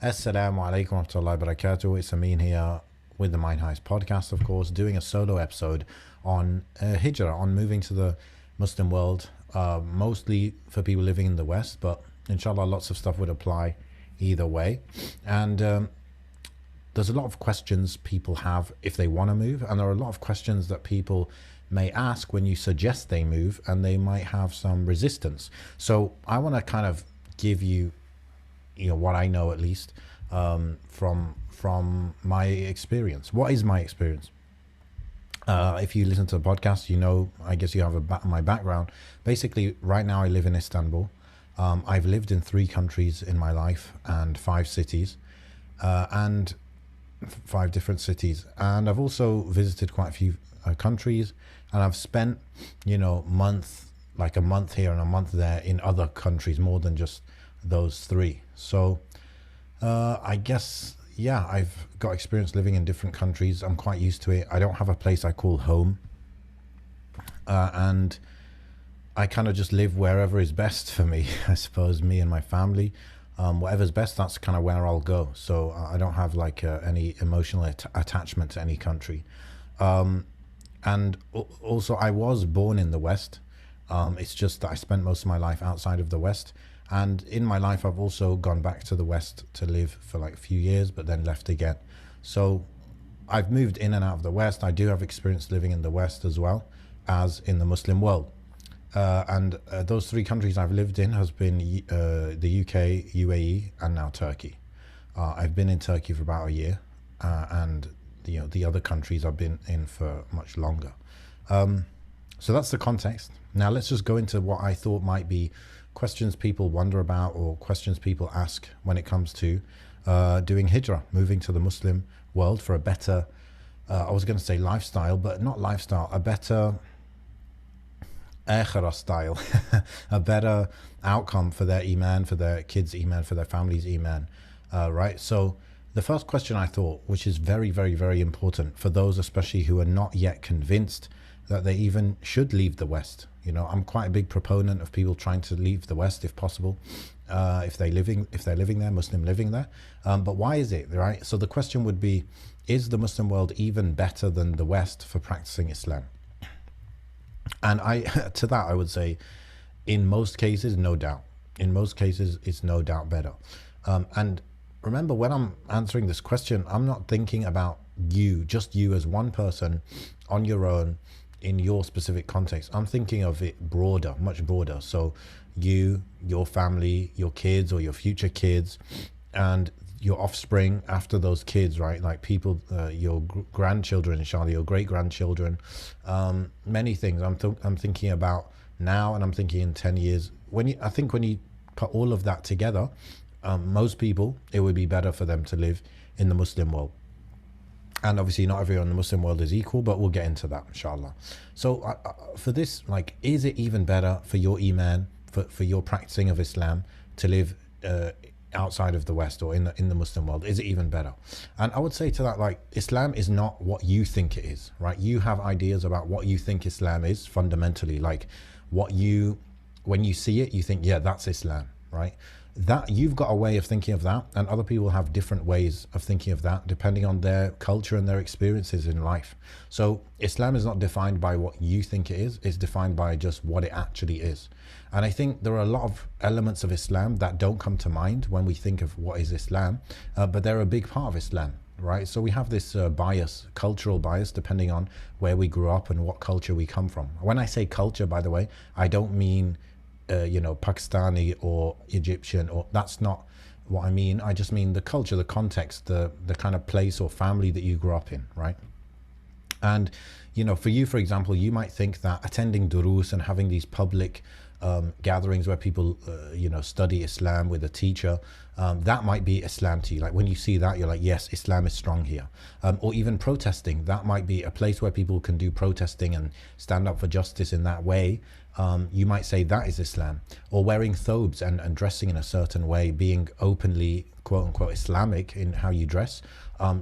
Assalamu alaikum wa rahmatullahi wa barakatuh. It's Ameen here with the Mind Heist podcast, of course, doing a solo episode on Hijra, on moving to the Muslim world, mostly for people living in the West, but inshallah, lots of stuff would apply either way. And there's a lot of questions people have if they want to move, and there are a lot of questions that people may ask when you suggest they move, and they might have some resistance. So I want to kind of give you what I know, at least from my experience. What is my experience? If you listen to the podcast, I guess you have my background. Basically, right now I live in Istanbul. I've lived in 3 countries in my life and 5 cities, and 5 different cities. And I've also visited quite a few countries, and I've spent, a month here and a month there in other countries, more than just those 3. So I guess, I've got experience living in different countries. I'm quite used to it. I don't have a place I call home, and I kind of just live wherever is best for me. I suppose me and my family, whatever's best, that's kind of where I'll go. So I don't have any emotional attachment to any country. And also I was born in the West. It's just that I spent most of my life outside of the West. And in my life, I've also gone back to the West to live for a few years, but then left again. So I've moved in and out of the West. I do have experience living in the West as well as in the Muslim world. And those 3 countries I've lived in has been the UK, UAE, and now Turkey. I've been in Turkey for about a year, and the other countries I've been in for much longer. So that's the context. Now let's just go into what I thought might be questions people wonder about, or questions people ask when it comes to doing hijrah, moving to the Muslim world for a better, I was going to say lifestyle, but not lifestyle, a better akhirah style, a better outcome for their iman, for their kids' iman, for their families' iman, right? So the first question I thought, which is very, very, very important for those especially who are not yet convinced that they even should leave the West. I'm quite a big proponent of people trying to leave the West if possible, if they're living there, Muslim living there. But why is it, right? So the question would be, is the Muslim world even better than the West for practicing Islam? And to that I would say, in most cases, no doubt. In most cases, it's no doubt better. And remember, when I'm answering this question, I'm not thinking about just you as one person on your own in your specific context. I'm thinking of it broader, much broader. So you, your family, your kids or your future kids, and your offspring after those kids, right? Like people, your grandchildren, inshallah, your great grandchildren, many things I'm thinking about now, and I'm thinking in 10 years. When you put all of that together, most people, it would be better for them to live in the Muslim world. And obviously not everyone in the Muslim world is equal, but we'll get into that, inshallah. So for this, is it even better for your iman, for your practicing of Islam, to live outside of the West or in the Muslim world? Is it even better? And I would say to that, Islam is not what you think it is, right? You have ideas about what you think Islam is fundamentally, when you see it, you think, yeah, that's Islam, right? That you've got a way of thinking of that, and other people have different ways of thinking of that depending on their culture and their experiences in life. So Islam is not defined by what you think it is, it's defined by just what it actually is. And I think there are a lot of elements of Islam that don't come to mind when we think of what is Islam, but they're a big part of Islam, right? So we have this bias, cultural bias, depending on where we grew up and what culture we come from. When I say culture, by the way, I don't mean Pakistani or Egyptian, or that's not what I mean. I just mean the culture, the context, the kind of place or family that you grew up in, right? And for you, for example, you might think that attending durus and having these public gatherings where people study Islam with a teacher, that might be Islam to you. When you see that, you're like, yes, Islam is strong here. Or even protesting, that might be a place where people can do protesting and stand up for justice in that way. You might say that is Islam. Or wearing thobes and dressing in a certain way, being openly quote unquote Islamic in how you dress,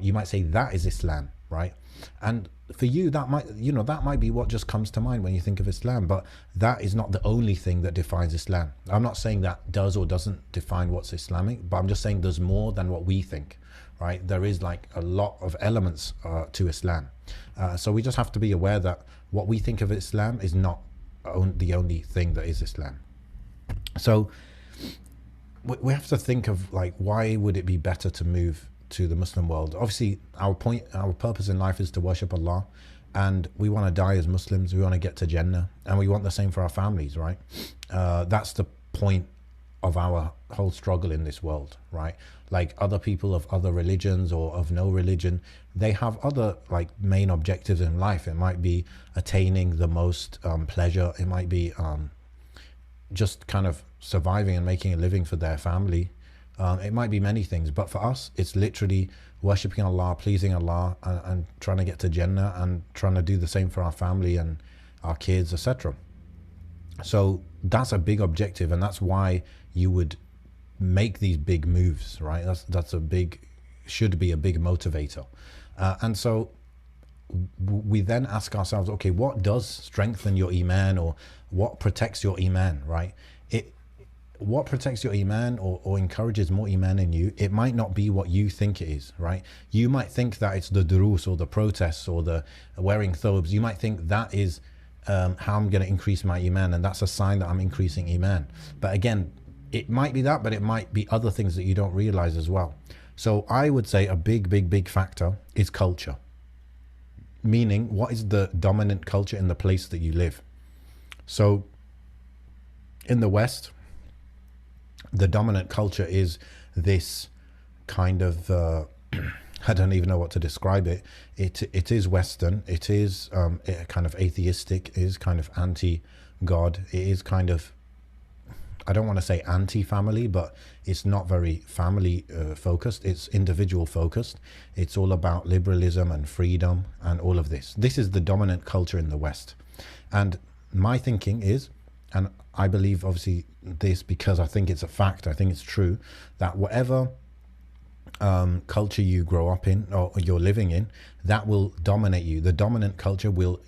you might say that is Islam. right? And for you, that might, that might be what just comes to mind when you think of Islam, but that is not the only thing that defines Islam. I'm not saying that does or doesn't define what's Islamic, but I'm just saying there's more than what we think, right? There is like a lot of elements to Islam. So we just have to be aware that what we think of Islam is not the only thing that is Islam. So we have to think of like, why would it be better to move to the Muslim world? Obviously, our purpose in life is to worship Allah, and we want to die as Muslims. We want to get to Jannah, and we want the same for our families, right? That's the point of our whole struggle in this world, right? Like other people of other religions or of no religion, they have other like main objectives in life. It might be attaining the most pleasure. It might be just kind of surviving and making a living for their family. It might be many things, but for us, it's literally worshipping Allah, pleasing Allah, and trying to get to Jannah, and trying to do the same for our family and our kids, etc. So that's a big objective, and that's why you would make these big moves, right? Should be a big motivator. And so we then ask ourselves, okay, what does strengthen your Iman, or what protects your Iman, right? What protects your Iman or encourages more Iman in you, it might not be what you think it is, right? You might think that it's the durus or the protests or the wearing thobes. You might think that is how I'm going to increase my Iman, and that's a sign that I'm increasing Iman. But again, it might be that, but it might be other things that you don't realize as well. So I would say a big factor is culture. Meaning, what is the dominant culture in the place that you live? So in the West, the dominant culture is this kind of I don't even know what to describe it. It is Western. It is kind of atheistic. It is kind of anti-God. It is kind of, I don't want to say anti-family, but it's not very family focused. It's individual focused. It's all about liberalism and freedom and all of this. This is the dominant culture in the West. And my thinking is, and I believe obviously this because I think it's a fact, I think it's true, that whatever culture you grow up in or you're living in, that will dominate you. The dominant culture will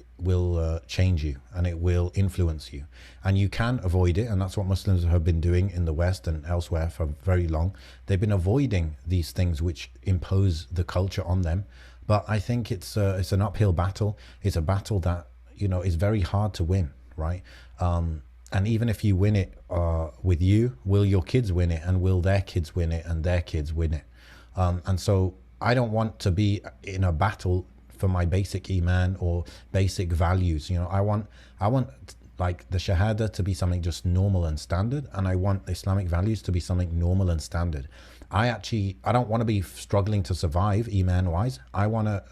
change you, and it will influence you, and you can avoid it. And that's what Muslims have been doing in the West and elsewhere for very long. They've been avoiding these things which impose the culture on them. But I think it's an uphill battle. It's a battle that is very hard to win, right? And even if you win it with you, will your kids win it, and will their kids win it, and their kids win it? And so I don't want to be in a battle for my basic Iman or basic values. I want like the Shahada to be something just normal and standard, and I want Islamic values to be something normal and standard. I don't want to be struggling to survive Iman-wise. I want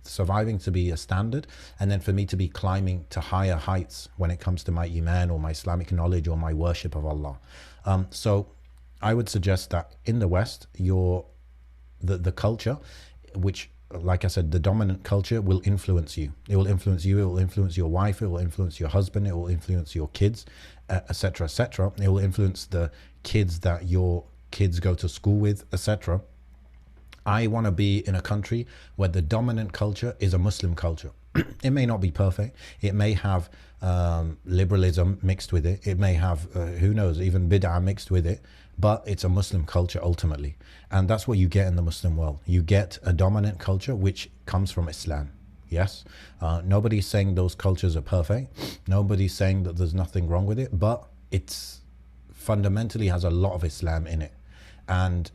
surviving to be a standard, and then for me to be climbing to higher heights when it comes to my Iman or my Islamic knowledge or my worship of Allah. So I would suggest that in the West, the culture, which, like I said, the dominant culture will influence you. It will influence you. It will influence your wife. It will influence your husband. It will influence your kids, etc., etc. It will influence the kids that your kids go to school with, etc. I want to be in a country where the dominant culture is a Muslim culture. It may not be perfect. It may have liberalism mixed with it. It may have, who knows, even bid'ah mixed with it. But it's a Muslim culture ultimately. And that's what you get in the Muslim world. You get a dominant culture which comes from Islam. Yes, nobody's saying those cultures are perfect. Nobody's saying that there's nothing wrong with it. But it's fundamentally has a lot of Islam in it. And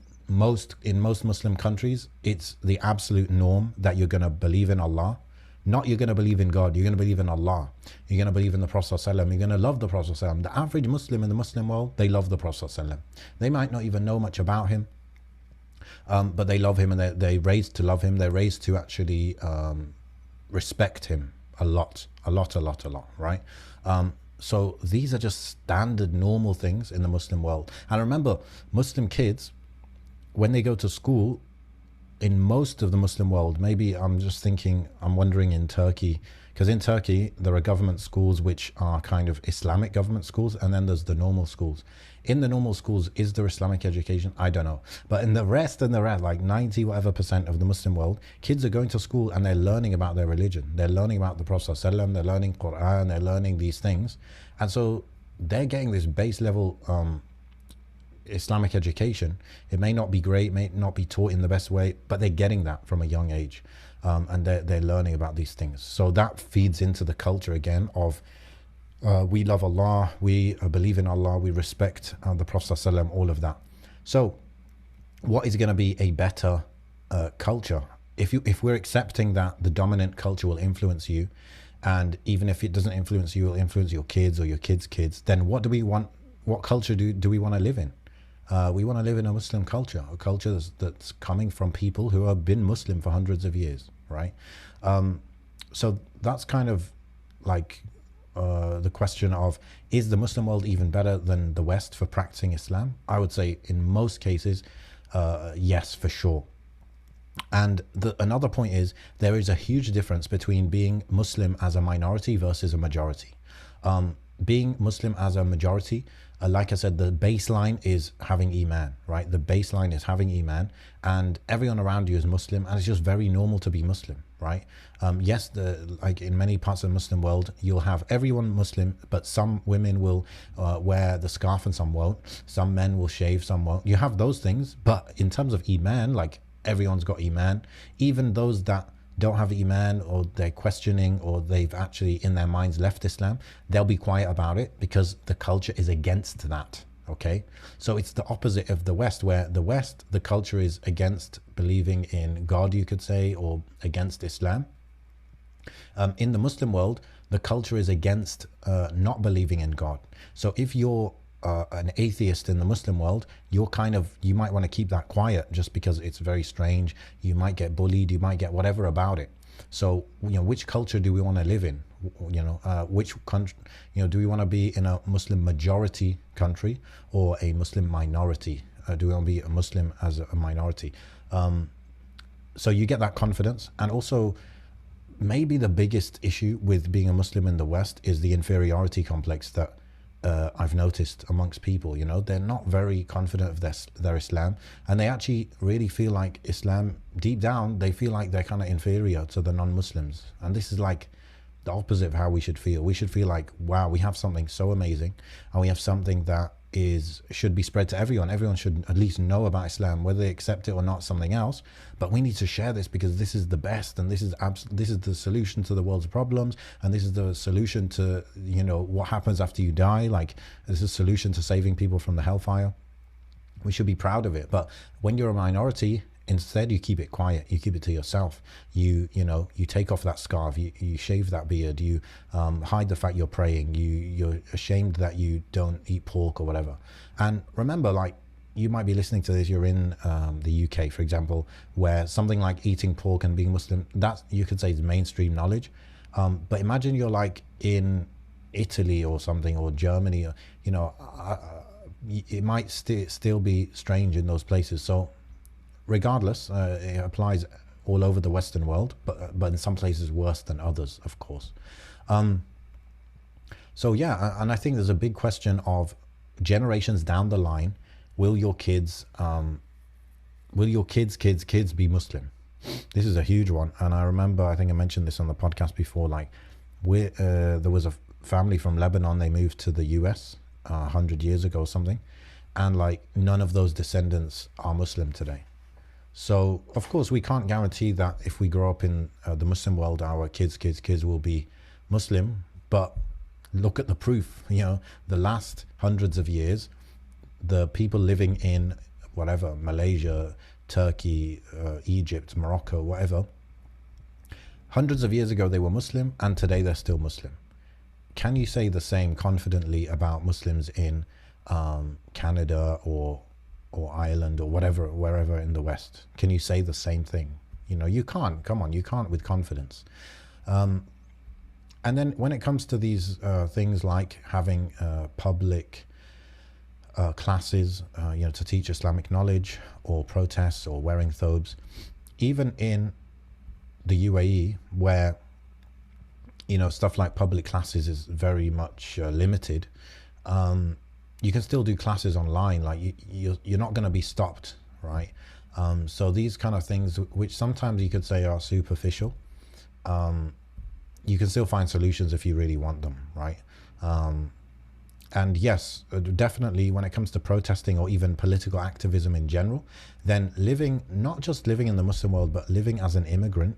in most Muslim countries, it's the absolute norm that you're going to believe in Allah. Not you're going to believe in God, you're going to believe in Allah. You're going to believe in the Prophet ﷺ. You're going to love the Prophet ﷺ. The average Muslim in the Muslim world, they love the Prophet ﷺ. They might not even know much about him, but they love him, and they're raised to love him. They're raised to actually respect him a lot, right? So these are just standard, normal things in the Muslim world. And remember, Muslim kids, when they go to school, in most of the Muslim world, maybe I'm wondering in Turkey, because in Turkey there are government schools which are kind of Islamic government schools, and then there's the normal schools. In the normal schools, is there Islamic education? I don't know. But in the rest, like 90 whatever percent of the Muslim world, kids are going to school and they're learning about their religion. They're learning about the Prophet ﷺ, they're learning Quran, they're learning these things. And so they're getting this base level Islamic education. It may not be great, may not be taught in the best way, but they're getting that from a young age. And they're learning about these things. So that feeds into the culture again of we love Allah, we believe in Allah, we respect the Prophet ﷺ, all of that. So what is going to be a better culture? If we're accepting that the dominant culture will influence you, and even if it doesn't influence you, it will influence your kids or your kids' kids, then what do we want? What culture do we want to live in? We want to live in a Muslim culture, a culture that's coming from people who have been Muslim for hundreds of years, right? So that's kind of like the question of, is the Muslim world even better than the West for practicing Islam? I would say in most cases, yes, for sure. And another point is, there is a huge difference between being Muslim as a minority versus a majority. Being Muslim as a majority, like I said, the baseline is having Iman, right? The baseline is having Iman, and everyone around you is Muslim, and it's just very normal to be Muslim, right? Yes, like in many parts of the Muslim world, you'll have everyone Muslim, but some women will wear the scarf and some won't. Some men will shave, some won't. You have those things, but in terms of Iman, like everyone's got Iman. Even those that don't have Iman, or they're questioning, or they've actually in their minds left Islam, they'll be quiet about it because the culture is against that. Okay, so it's the opposite of the West, where the West, the culture is against believing in God, you could say, or against Islam. In the Muslim world, the culture is against not believing in God. So if you're an atheist in the Muslim world, you might want to keep that quiet just because it's very strange. You might get bullied, you might get whatever about it. So, which culture do we want to live in? Which country, do we want to be in a Muslim majority country or a Muslim minority? Do we want to be a Muslim as a minority? So you get that confidence. And also, maybe the biggest issue with being a Muslim in the West is the inferiority complex that I've noticed amongst people. They're not very confident of their Islam, and they actually really feel like Islam, deep down, they feel like they're kind of inferior to the non-Muslims. And this is like the opposite of how we should feel. We should feel like, wow, we have something so amazing, and we have something that should be spread to everyone. Everyone should at least know about Islam, whether they accept it or not, something else. But we need to share this because this is the best, and this is the solution to the world's problems, and this is the solution to what happens after you die. Like, this is a solution to saving people from the hellfire. We should be proud of it. But when you're a minority, instead you keep it quiet, you keep it to yourself. You take off that scarf, you shave that beard, you hide the fact you're praying, you're ashamed that you don't eat pork or whatever. And remember, like, you might be listening to this, you're in the UK, for example, where something like eating pork and being Muslim, that you could say is mainstream knowledge. But imagine you're like in Italy or something, or Germany, it might still be strange in those places. So regardless, it applies all over the Western world, but in some places worse than others, of course. So yeah, and I think there's a big question of generations down the line, will your kids be Muslim? This is a huge one. And I remember, I think I mentioned this on the podcast before, like there was a family from Lebanon, they moved to the US 100 years ago or something, and like none of those descendants are Muslim today. So of course we can't guarantee that if we grow up in the Muslim world, our kids will be Muslim, but look at the proof. The last hundreds of years, the people living in whatever, Malaysia, Turkey, Egypt, Morocco, whatever, hundreds of years ago they were Muslim, and today they're still Muslim. Can you say the same confidently about Muslims in Canada or Ireland or wherever in the West? Can you say the same thing? You can't. Come on, you can't with confidence. And then when it comes to these things like having public classes, to teach Islamic knowledge, or protests, or wearing thobes, even in the UAE, where stuff like public classes is very much limited, you can still do classes online. Like you're not going to be stopped, right? So these kind of things, which sometimes you could say are superficial, you can still find solutions if you really want them, right? And yes, definitely when it comes to protesting or even political activism in general, then not just living in the Muslim world, but living as an immigrant,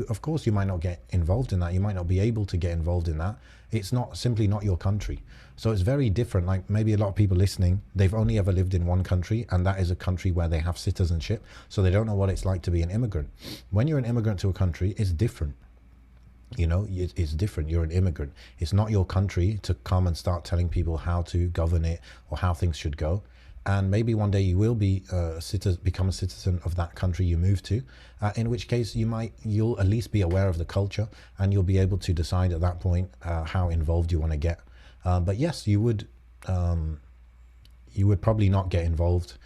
of course you might not get involved in that. You might not be able to get involved in that. It's simply not your country. So it's very different. Like maybe a lot of people listening, they've only ever lived in one country, and that is a country where they have citizenship. So they don't know what it's like to be an immigrant. When you're an immigrant to a country, it's different. It's different. You're an immigrant. It's not your country to come and start telling people how to govern it or how things should go. And maybe one day you will become a citizen of that country you move to, in which case you'll at least be aware of the culture, and you'll be able to decide at that point how involved you want to get. But yes, you would probably not get involved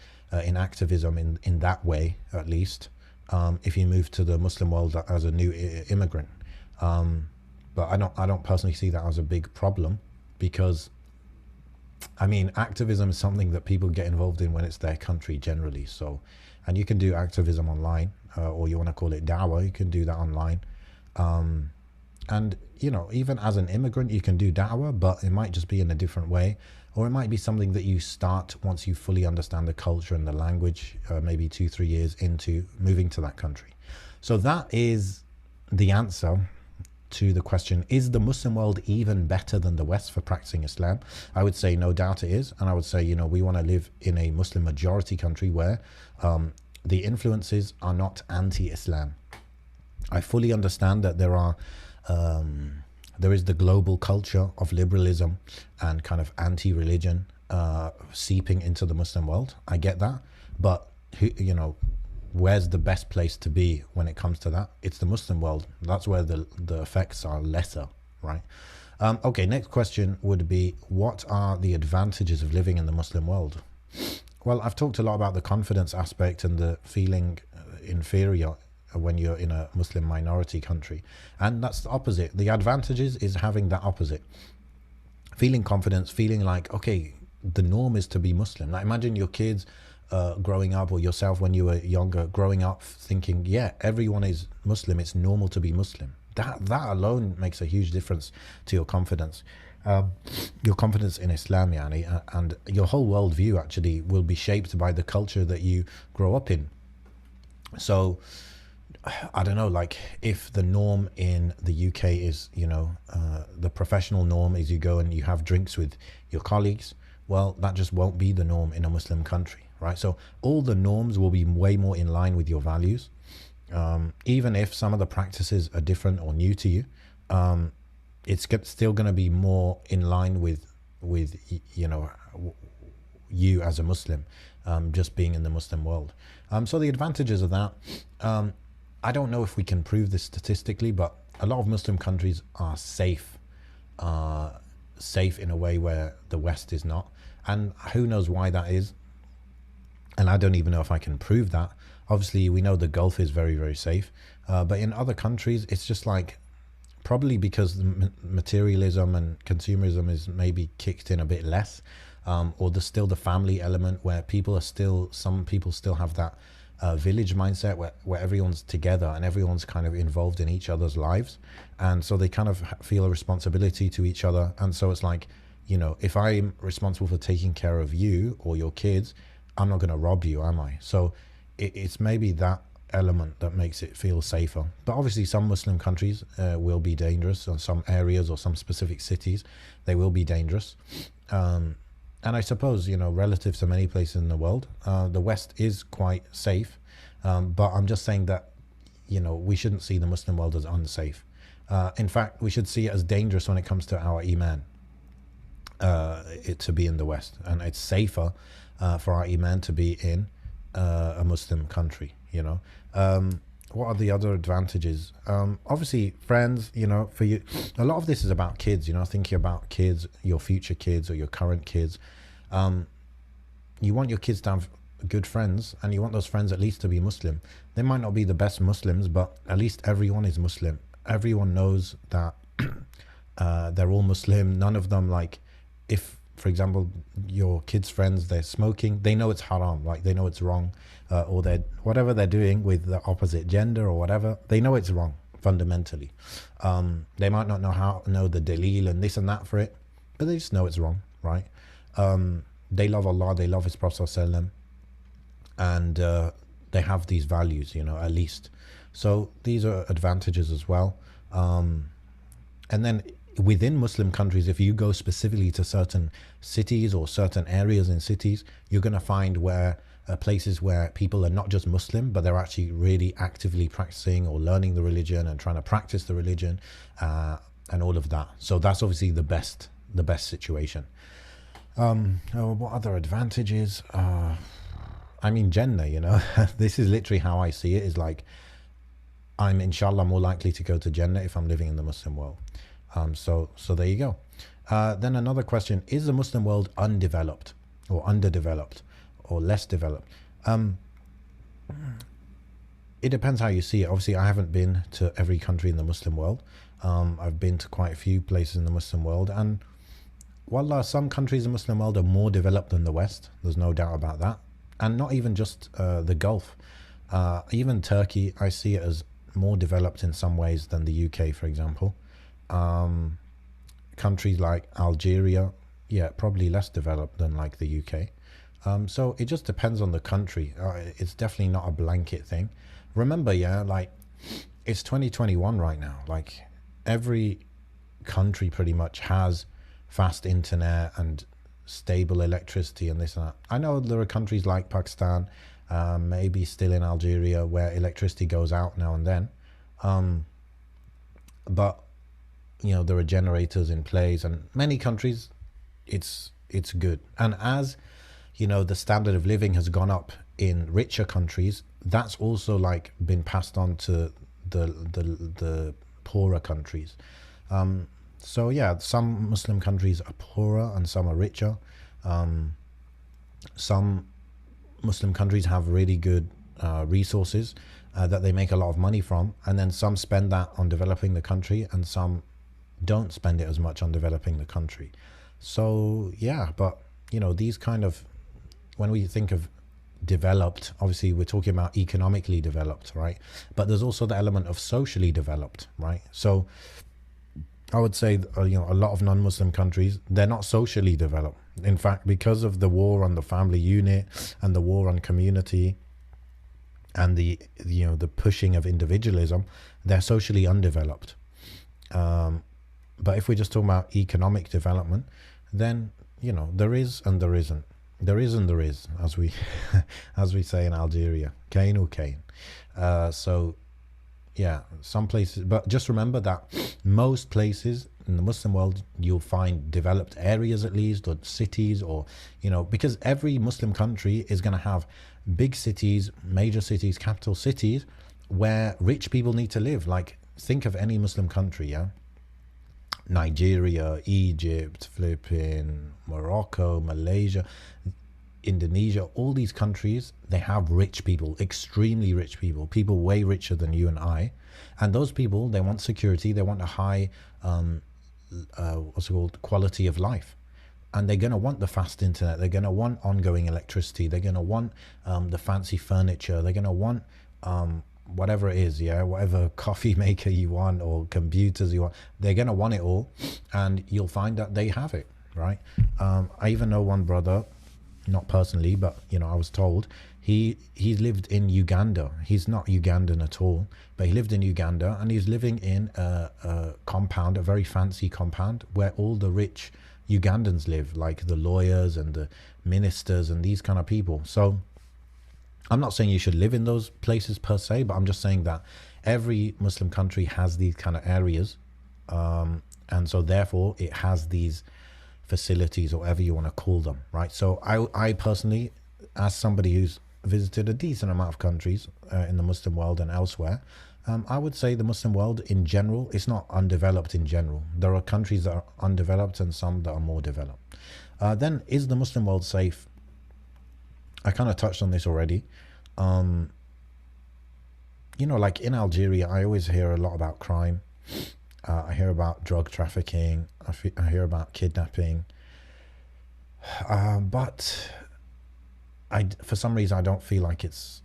in activism in that way, at least, if you move to the Muslim world as a new immigrant. But I don't personally see that as a big problem, because activism is something that people get involved in when it's their country generally. So, and you can do activism online, or you want to call it da'wah, you can do that online. And even as an immigrant, you can do da'wah, but it might just be in a different way, or it might be something that you start once you fully understand the culture and the language, maybe 2-3 years into moving to that country. So that is the answer to the question, is the Muslim world even better than the West for practicing Islam? I would say no doubt it is. And I would say, we want to live in a Muslim majority country where the influences are not anti-Islam. I fully understand that there is the global culture of liberalism and kind of anti-religion seeping into the Muslim world. I get that. But, where's the best place to be when it comes to that? It's the Muslim world. That's where the effects are lesser, right? Okay, next question would be, what are the advantages of living in the Muslim world? Well, I've talked a lot about the confidence aspect and the feeling inferior when you're in a Muslim minority country. And that's the opposite. The advantages is having that opposite. Feeling confidence, feeling like, okay, the norm is to be Muslim. Now imagine your kids growing up, or yourself when you were younger, growing up thinking, yeah, everyone is Muslim, it's normal to be Muslim. That alone makes a huge difference to your confidence in Islam, and your whole worldview actually will be shaped by the culture that you grow up in. So I don't know, like if the norm in the UK is, the professional norm is you go and you have drinks with your colleagues, well, that just won't be the norm in a Muslim country. Right, so all the norms will be way more in line with your values, even if some of the practices are different or new to you. It's still going to be more in line with you as a Muslim, just being in the Muslim world. So the advantages of that, I don't know if we can prove this statistically, but a lot of Muslim countries are safe in a way where the West is not, and who knows why that is. And I don't even know if I can prove that. Obviously, we know the Gulf is very, very safe. But in other countries, it's just like, probably because the materialism and consumerism is maybe kicked in a bit less. Or there's still the family element where some people still have that village mindset where everyone's together and everyone's kind of involved in each other's lives. And so they kind of feel a responsibility to each other. And so it's like, if I'm responsible for taking care of you or your kids, I'm not going to rob you, am I? So it's maybe that element that makes it feel safer. But obviously some Muslim countries will be dangerous, or some areas or some specific cities, they will be dangerous. And I suppose, relative to many places in the world, the West is quite safe. But I'm just saying that, we shouldn't see the Muslim world as unsafe. In fact, we should see it as dangerous when it comes to our Iman, to be in the West. And it's safer for our Iman to be in a Muslim country, What are the other advantages? Obviously, friends, for you, a lot of this is about kids, thinking about kids, your future kids or your current kids. You want your kids to have good friends, and you want those friends at least to be Muslim. They might not be the best Muslims, but at least everyone is Muslim. Everyone knows that they're all Muslim. None of them, like, if, for example, your kids' friends, they're smoking, they know it's haram, like they know it's wrong, or they're whatever they're doing with the opposite gender or whatever, they know it's wrong fundamentally. They might not know the dalil and this and that for it, but they just know it's wrong, right? They love Allah, they love His Prophet ﷺ, and they have these values, you know, at least. So these are advantages as well. And then within Muslim countries, if you go specifically to certain cities or certain areas in cities, you're going to find where places where people are not just Muslim, but they're actually really actively practicing or learning the religion and trying to practice the religion, and all of that. So that's obviously the best situation. What other advantages? I mean, Jannah, you know, this is literally how I see it, is like, I'm inshallah more likely to go to Jannah if I'm living in the Muslim world. So there you go. Then another question: is the Muslim world undeveloped or underdeveloped or less developed? It depends how you see it. Obviously, I haven't been to every country in the Muslim world. I've been to quite a few places in the Muslim world, and wallah, some countries in the Muslim world are more developed than the West. There's no doubt about that. And not even just the Gulf. Even Turkey, I see it as more developed in some ways than the UK, for example. Countries like Algeria, yeah, probably less developed than like the UK. So it just depends on the country. It's definitely not a blanket thing. Remember, yeah, like, it's 2021 right now. Like, every country pretty much has fast internet and stable electricity and this and that. I know there are countries like Pakistan, maybe still in Algeria, where electricity goes out now and then. But, you know, there are generators in place, and many countries, it's good. And as, you know, the standard of living has gone up in richer countries, that's also like been passed on to the poorer countries. So yeah, some Muslim countries are poorer and some are richer. Some Muslim countries have really good resources that they make a lot of money from, and then some spend that on developing the country, and some don't spend it as much on developing the country. So yeah, but you know, these kind of, when we think of developed, obviously we're talking about economically developed, right? But there's also the element of socially developed, right? So I would say, you know, a lot of non-Muslim countries, they're not socially developed. In fact, because of the war on the family unit and the war on community and the, you know, the pushing of individualism, they're socially undeveloped. But if we're just talking about economic development, then, you know, there is and there isn't. There is and there is, as we as we say in Algeria, Kain or Kain. So yeah, some places, but just remember that most places in the Muslim world, you'll find developed areas at least, or cities, or, you know, because every Muslim country is going to have big cities, major cities, capital cities, where rich people need to live. Like, think of any Muslim country, yeah? Nigeria, Egypt, Philippines, Morocco, Malaysia, Indonesia, all these countries, they have rich people, extremely rich people, people way richer than you and I. And those people, they want security, they want a high, what's it called, quality of life. And they're going to want the fast internet, they're going to want ongoing electricity, they're going to want the fancy furniture, they're going to want whatever it is, yeah, whatever coffee maker you want or computers you want, they're going to want it all. And you'll find that they have it, right? I even know one brother, not personally, but, you know, I was told he lived in Uganda. He's not Ugandan at all, but he lived in Uganda, and he's living in a compound, a very fancy compound, where all the rich Ugandans live, like the lawyers and the ministers and these kind of people. So I'm not saying you should live in those places per se, but I'm just saying that every Muslim country has these kind of areas, and so therefore it has these facilities, or whatever you want to call them, right? So I personally, as somebody who's visited a decent amount of countries in the Muslim world and elsewhere, I would say the Muslim world in general is not undeveloped in general. There are countries that are undeveloped and some that are more developed. Then, is the Muslim world safe? I kind of touched on this already. Um, like in Algeria, I always hear a lot about crime. I hear about drug trafficking. I hear about kidnapping. But for some reason, I don't feel like it's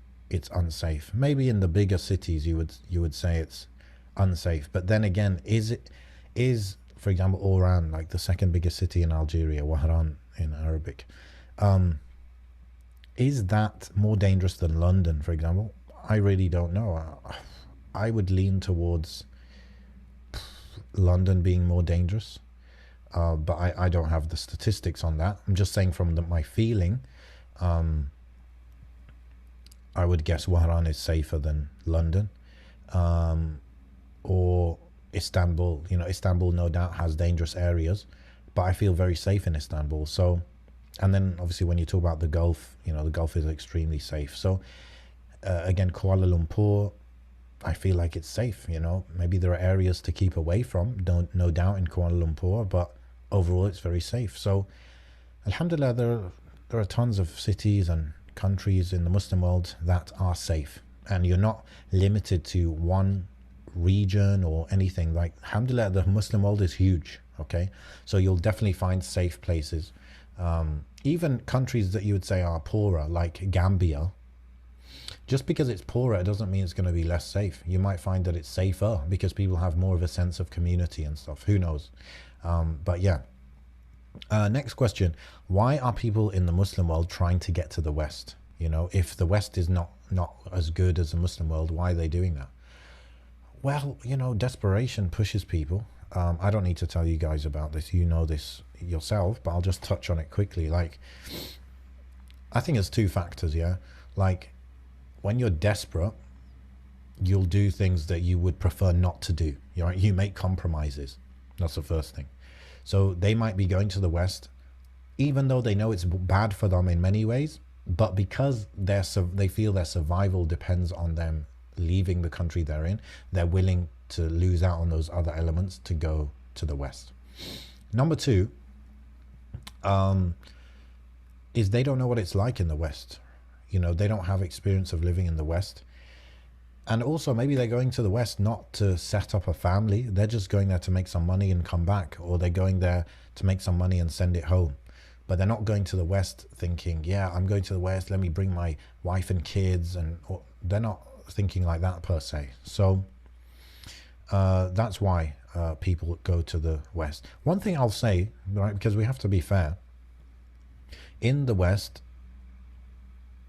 unsafe. Maybe in the bigger cities, you would say it's unsafe. But then again, is for example Oran, like the second biggest city in Algeria, Wahran in Arabic, is that more dangerous than London, for example? I really don't know. I would lean towards London being more dangerous, but I don't have the statistics on that. I'm just saying from my feeling. I would guess Wahran is safer than London, or Istanbul. Istanbul no doubt has dangerous areas, but I feel very safe in Istanbul. So, and then obviously when you talk about the Gulf, the Gulf is extremely safe. So, again, Kuala Lumpur, I feel like it's safe. Maybe there are areas to keep away from, no doubt, in Kuala Lumpur, but overall it's very safe. So, alhamdulillah, there are tons of cities and countries in the Muslim world that are safe, and you're not limited to one region or anything. Like, alhamdulillah, the Muslim world is huge. Okay, so you'll definitely find safe places. Even countries that you would say are poorer, like Gambia, just because it's poorer, it doesn't mean it's going to be less safe. You might find that it's safer because people have more of a sense of community and stuff. Who knows? But yeah. Next question. Why are people in the Muslim world trying to get to the West? If the West is not as good as the Muslim world, why are they doing that? Well, desperation pushes people. I don't need to tell you guys about this. You know this yourself, but I'll just touch on it quickly. Like, I think there's two factors, yeah? Like, when you're desperate, you'll do things that you would prefer not to do. You make compromises. That's the first thing. So they might be going to the West, even though they know it's bad for them in many ways, but because they feel their survival depends on them leaving the country they're in, they're willing to lose out on those other elements to go to the West. Number two, is they don't know what it's like in the West. They don't have experience of living in the West. And also, maybe they're going to the West not to set up a family. They're just going there to make some money and come back. Or they're going there to make some money and send it home. But they're not going to the West thinking, yeah, I'm going to the West, let me bring my wife and kids. They're not thinking like that per se. So that's why people go to the West. One thing I'll say, right, because we have to be fair, in the West,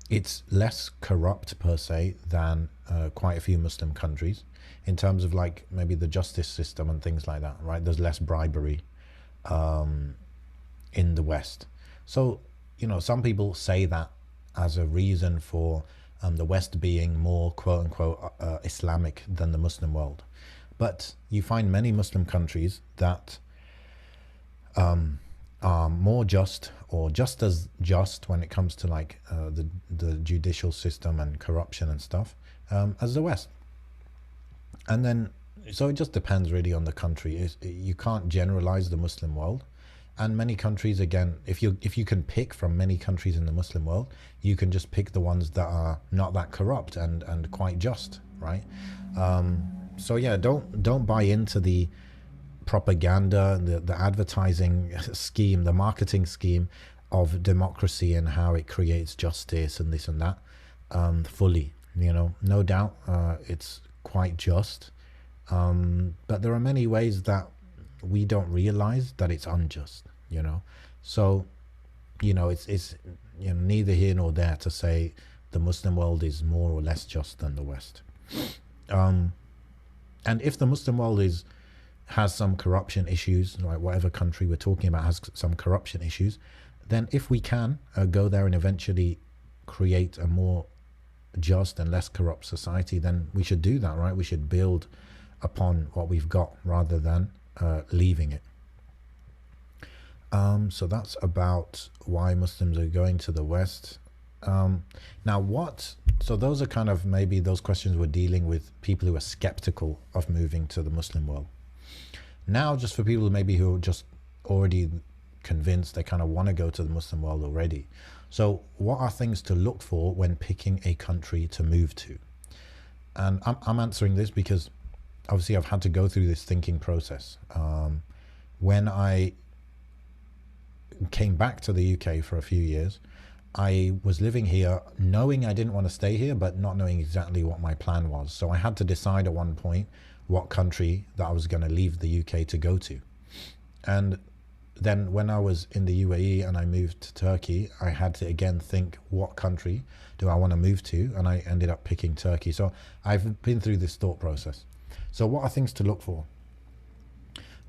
it's less corrupt per se than quite a few Muslim countries in terms of like maybe the justice system and things like that, right? There's less bribery in the West. So, some people say that as a reason for the West being more quote unquote Islamic than the Muslim world. But you find many Muslim countries that are more just or just as just when it comes to like the judicial system and corruption and stuff as the West. And then so it just depends really on the country. You can't generalize the Muslim world. And many countries, again, if you can pick from many countries in the Muslim world, you can just pick the ones that are not that corrupt and quite just, right? So yeah, don't buy into the propaganda, the advertising scheme, the marketing scheme of democracy and how it creates justice and this and that fully. No doubt it's quite just, but there are many ways that we don't realize that it's unjust. So it's neither here nor there to say the Muslim world is more or less just than the West. And if the Muslim world has some corruption issues, like whatever country we're talking about has some corruption issues, then if we can go there and eventually create a more just and less corrupt society, then we should do that, right? We should build upon what we've got rather than leaving it. So that's about why Muslims are going to the West. So those are kind of, maybe those questions were dealing with people who are skeptical of moving to the Muslim world. Now, just for people who are just already convinced, they kind of want to go to the Muslim world already. So what are things to look for when picking a country to move to? And I'm answering this because obviously I've had to go through this thinking process. When I came back to the UK for a few years, I was living here knowing I didn't want to stay here, but not knowing exactly what my plan was. So I had to decide at one point what country that I was going to leave the UK to go to. And then when I was in the UAE and I moved to Turkey, I had to again think, what country do I want to move to? And I ended up picking Turkey. So I've been through this thought process. So what are things to look for?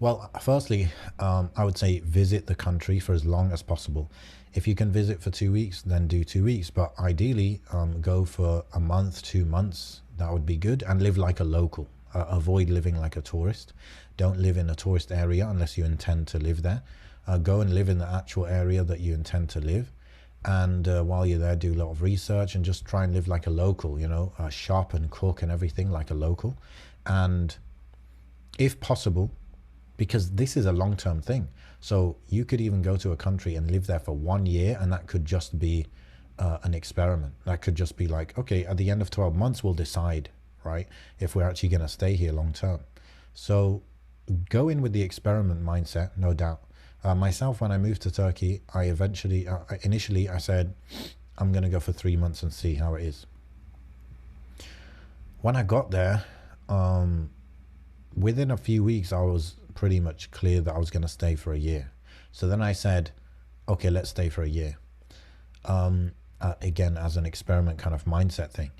Well, firstly, I would say visit the country for as long as possible. If you can visit for 2 weeks, then do 2 weeks. But ideally, go for a month, 2 months. That would be good. And live like a local. Avoid living like a tourist. Don't live in a tourist area unless you intend to live there. Go and live in the actual area that you intend to live. And while you're there, do a lot of research and just try and live like a local, you know, shop and cook and everything like a local. And if possible, because this is a long-term thing, so you could even go to a country and live there for 1 year, and that could just be an experiment. That could just be like, okay, at the end of 12 months we'll decide, right, if we're actually going to stay here long term. So go in with the experiment mindset, no doubt. Myself, when I moved to Turkey, I eventually initially I said I'm going to go for 3 months and see how it is. When I got there, within a few weeks I was pretty much clear that I was going to stay for a year. So then I said, okay, let's stay for a year. Again, as an experiment kind of mindset thing.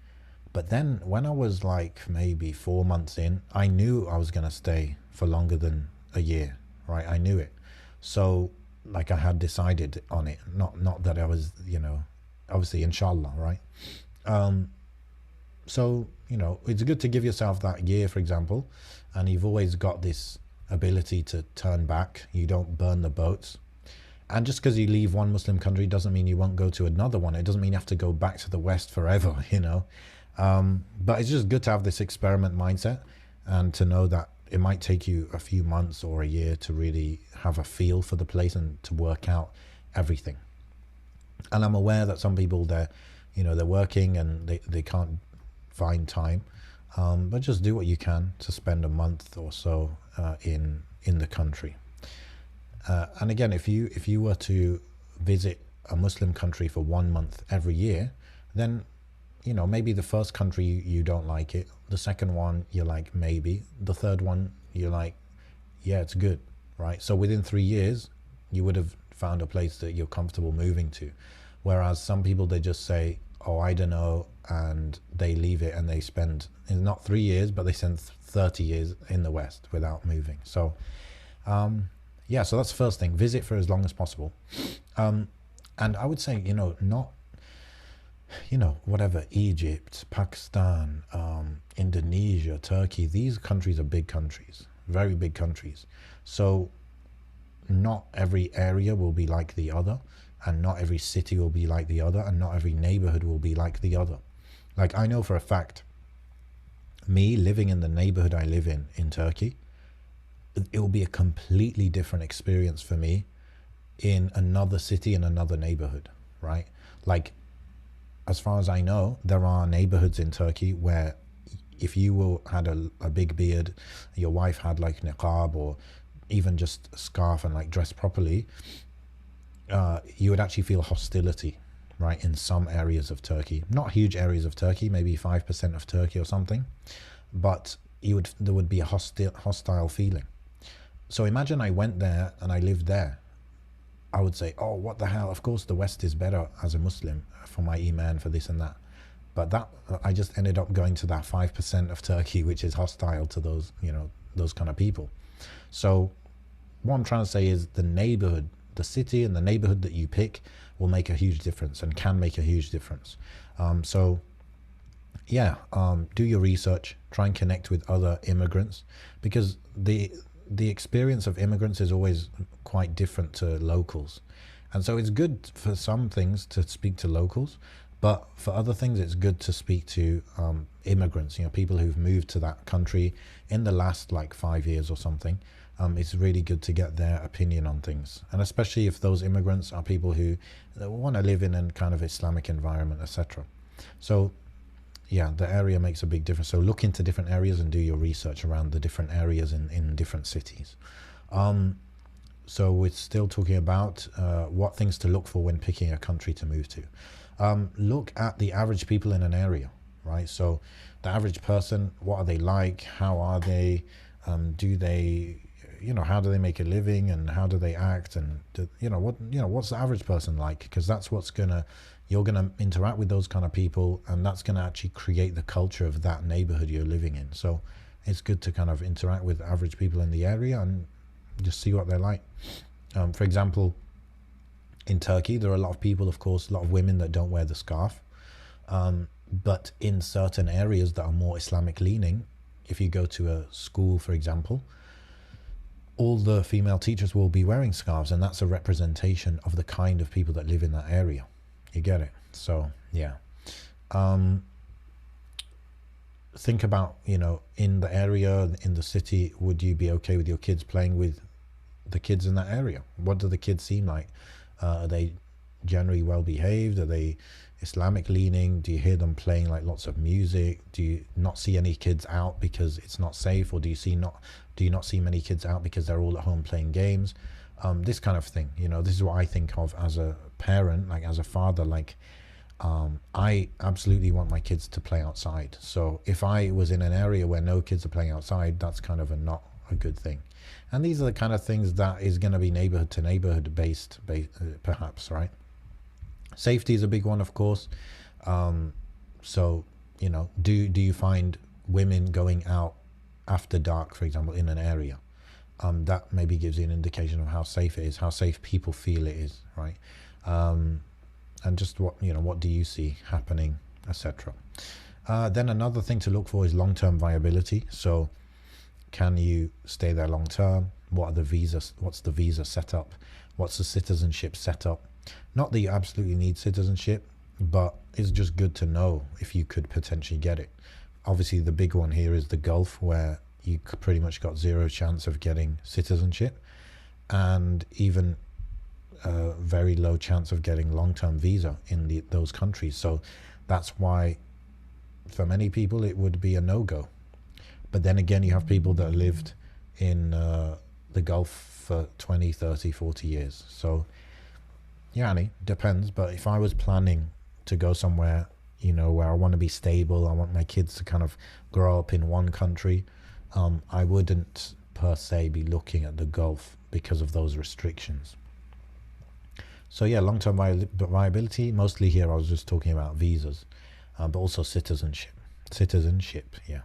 But then when I was like maybe 4 months in, I knew I was going to stay for longer than a year, right? I knew it. So like I had decided on it, not that I was, you know, obviously inshallah, right? So, you know, it's good to give yourself that year, for example, and you've always got this ability to turn back. You don't burn the boats. And just because you leave one Muslim country doesn't mean you won't go to another one. It doesn't mean you have to go back to the West forever, you know. But it's just good to have this experiment mindset and to know that it might take you a few months or a year to really have a feel for the place and to work out everything. And I'm aware that some people, they're working and they can't find time. But just do what you can to spend a month or so in the country. And again, if you were to visit a Muslim country for 1 month every year, then, you know, maybe the first country you don't like it, the second one you're like maybe, the third one you're like, yeah, it's good, right? So within 3 years you would have found a place that you're comfortable moving to. Whereas some people, they just say, oh, I don't know, and they leave it and they spend not 3 years, but they spend 30 years in the West without moving. So yeah, so that's the first thing. Visit for as long as possible. And I would say, you know, not, you know, whatever, Egypt, Pakistan, Indonesia, Turkey, these countries are big countries, very big countries. So not every area will be like the other, and not every city will be like the other, and not every neighborhood will be like the other. Like, I know for a fact, me living in the neighborhood I live in Turkey, it will be a completely different experience for me in another city, in another neighborhood, right? Like, as far as I know, there are neighborhoods in Turkey where if you had a big beard, your wife had like niqab or even just a scarf and like dressed properly, you would actually feel hostility, right, in some areas of Turkey. Not huge areas of Turkey, maybe 5% of Turkey or something, but there would be a hostile feeling. So imagine I went there and I lived there. I would say, oh, what the hell? Of course, the West is better as a Muslim for my iman, for this and that. But that I just ended up going to that 5% of Turkey, which is hostile to those, you know, those kind of people. So what I'm trying to say is the neighborhood, the city and the neighborhood that you pick will make a huge difference and can make a huge difference. So yeah, do your research, try and connect with other immigrants, because the experience of immigrants is always quite different to locals. And so it's good for some things to speak to locals, But for other things, it's good to speak to immigrants, people who've moved to that country in the last like 5 years or something. It's really good to get their opinion on things. And especially if those immigrants are people who want to live in a kind of Islamic environment, etc. So yeah, the area makes a big difference. So look into different areas and do your research around the different areas in different cities. So we're still talking about what things to look for when picking a country to move to. Look at the average people in an area, right? So the average person, what are they like? How are they? Do they, how do they make a living, and how do they act? And what's the average person like? Because that's you're gonna interact with those kind of people, and that's gonna actually create the culture of that neighborhood you're living in. So it's good to kind of interact with average people in the area and just see what they're like. For example, in Turkey, there are a lot of people, of course, a lot of women that don't wear the scarf. But in certain areas that are more Islamic leaning, if you go to a school, for example, all the female teachers will be wearing scarves, and that's a representation of the kind of people that live in that area. You get it? So, yeah. Think about, in the area, in the city, would you be okay with your kids playing with the kids in that area? What do the kids seem like? Are they generally well behaved? Are they Islamic leaning? Do you hear them playing like lots of music? Do you not see any kids out because it's not safe? Or do you not see many kids out because they're all at home playing games? This kind of thing, this is what I think of as a parent, like as a father. Like, I absolutely want my kids to play outside. So if I was in an area where no kids are playing outside, that's kind of not a good thing. And these are the kind of things that is going to be neighborhood to neighborhood based, perhaps, right? Safety is a big one, of course. So, do you find women going out after dark, for example, in an area? That maybe gives you an indication of how safe it is, how safe people feel it is, right? And just what do you see happening, etc. Then another thing to look for is long-term viability. So can you stay there long term? What's the visa setup? What's the citizenship setup? Not that you absolutely need citizenship, but it's just good to know if you could potentially get it. Obviously, the big one here is the Gulf, where you pretty much got zero chance of getting citizenship, and even a very low chance of getting long-term visa in those countries. So that's why for many people it would be a no-go. But then again, you have people that lived in the Gulf for 20, 30, 40 years. So yeah, depends. But if I was planning to go somewhere, where I want to be stable, I want my kids to kind of grow up in one country, I wouldn't per se be looking at the Gulf because of those restrictions. So yeah, long-term viability, mostly here I was just talking about visas, but also citizenship, yeah.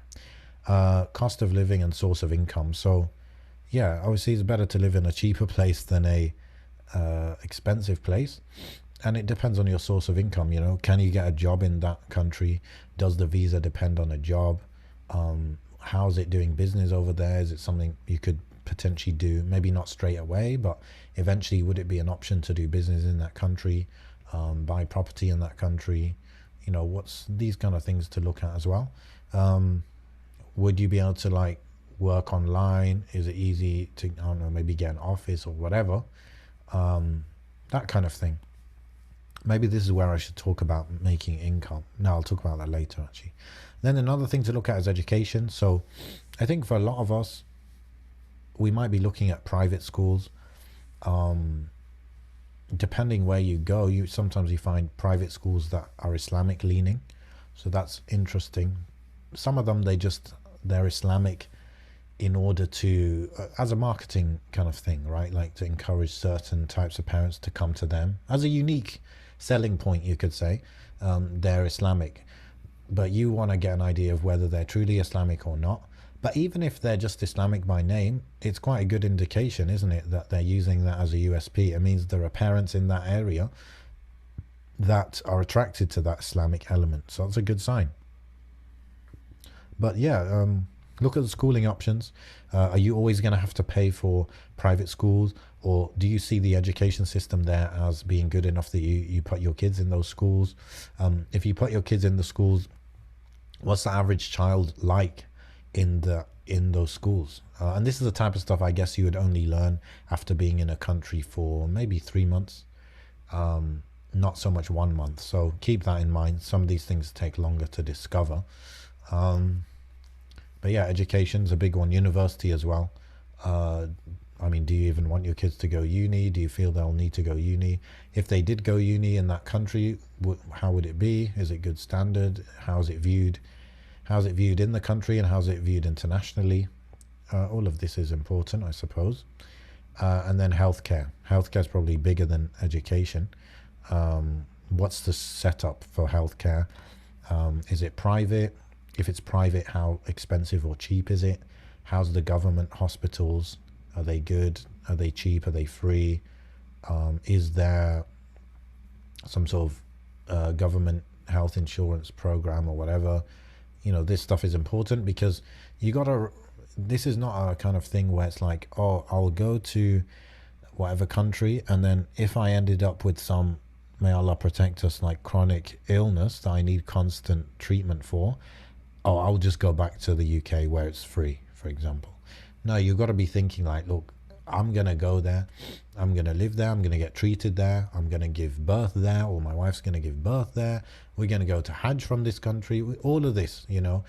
Cost of living and source of income. So yeah, obviously it's better to live in a cheaper place than a expensive place. And it depends on your source of income. Can you get a job in that country? Does the visa depend on a job? How's it doing business over there? Is it something you could potentially do? Maybe not straight away, but eventually would it be an option to do business in that country, buy property in that country? What's these kind of things to look at as well. Would you be able to like work online? Is it easy to, I don't know, maybe get an office or whatever? That kind of thing. Maybe this is where I should talk about making income. No, I'll talk about that later, actually. Then another thing to look at is education. So I think for a lot of us, we might be looking at private schools. Depending where you go, sometimes you find private schools that are Islamic leaning. So that's interesting. Some of them, they're Islamic in order to, as a marketing kind of thing, right? Like to encourage certain types of parents to come to them. As a unique selling point, you could say, they're Islamic. But you want to get an idea of whether they're truly Islamic or not. But even if they're just Islamic by name, it's quite a good indication, isn't it, that they're using that as a USP. It means there are parents in that area that are attracted to that Islamic element. So that's a good sign. But yeah, Look at the schooling options. Are you always going to have to pay for private schools, or do you see the education system there as being good enough that you put your kids in those schools? If you put your kids in the schools, what's the average child like in those schools? And this is the type of stuff I guess you would only learn after being in a country for maybe 3 months, not so much 1 month. So keep that in mind. Some of these things take longer to discover. But yeah, education's a big one. University as well. I mean, do you even want your kids to go uni? Do you feel they'll need to go uni? If they did go uni in that country, how would it be? Is it good standard? How's it viewed? How's it viewed in the country, and how's it viewed internationally? All of this is important, I suppose. And then healthcare. Healthcare is probably bigger than education. What's the setup for healthcare? Is it private? If it's private, how expensive or cheap is it? How's the government hospitals? Are they good? Are they cheap? Are they free? Is there some sort of government health insurance program or whatever? You know, this stuff is important because you gotta, this is not a kind of thing where it's like, oh, I'll go to whatever country, and then if I ended up with some, may Allah protect us, like chronic illness that I need constant treatment for, oh, I'll just go back to the UK where it's free, for example. No, you've got to be thinking like, look, I'm going to go there, I'm going to live there, I'm going to get treated there, I'm going to give birth there, or my wife's going to give birth there, we're going to go to Hajj from this country, all of this, you know.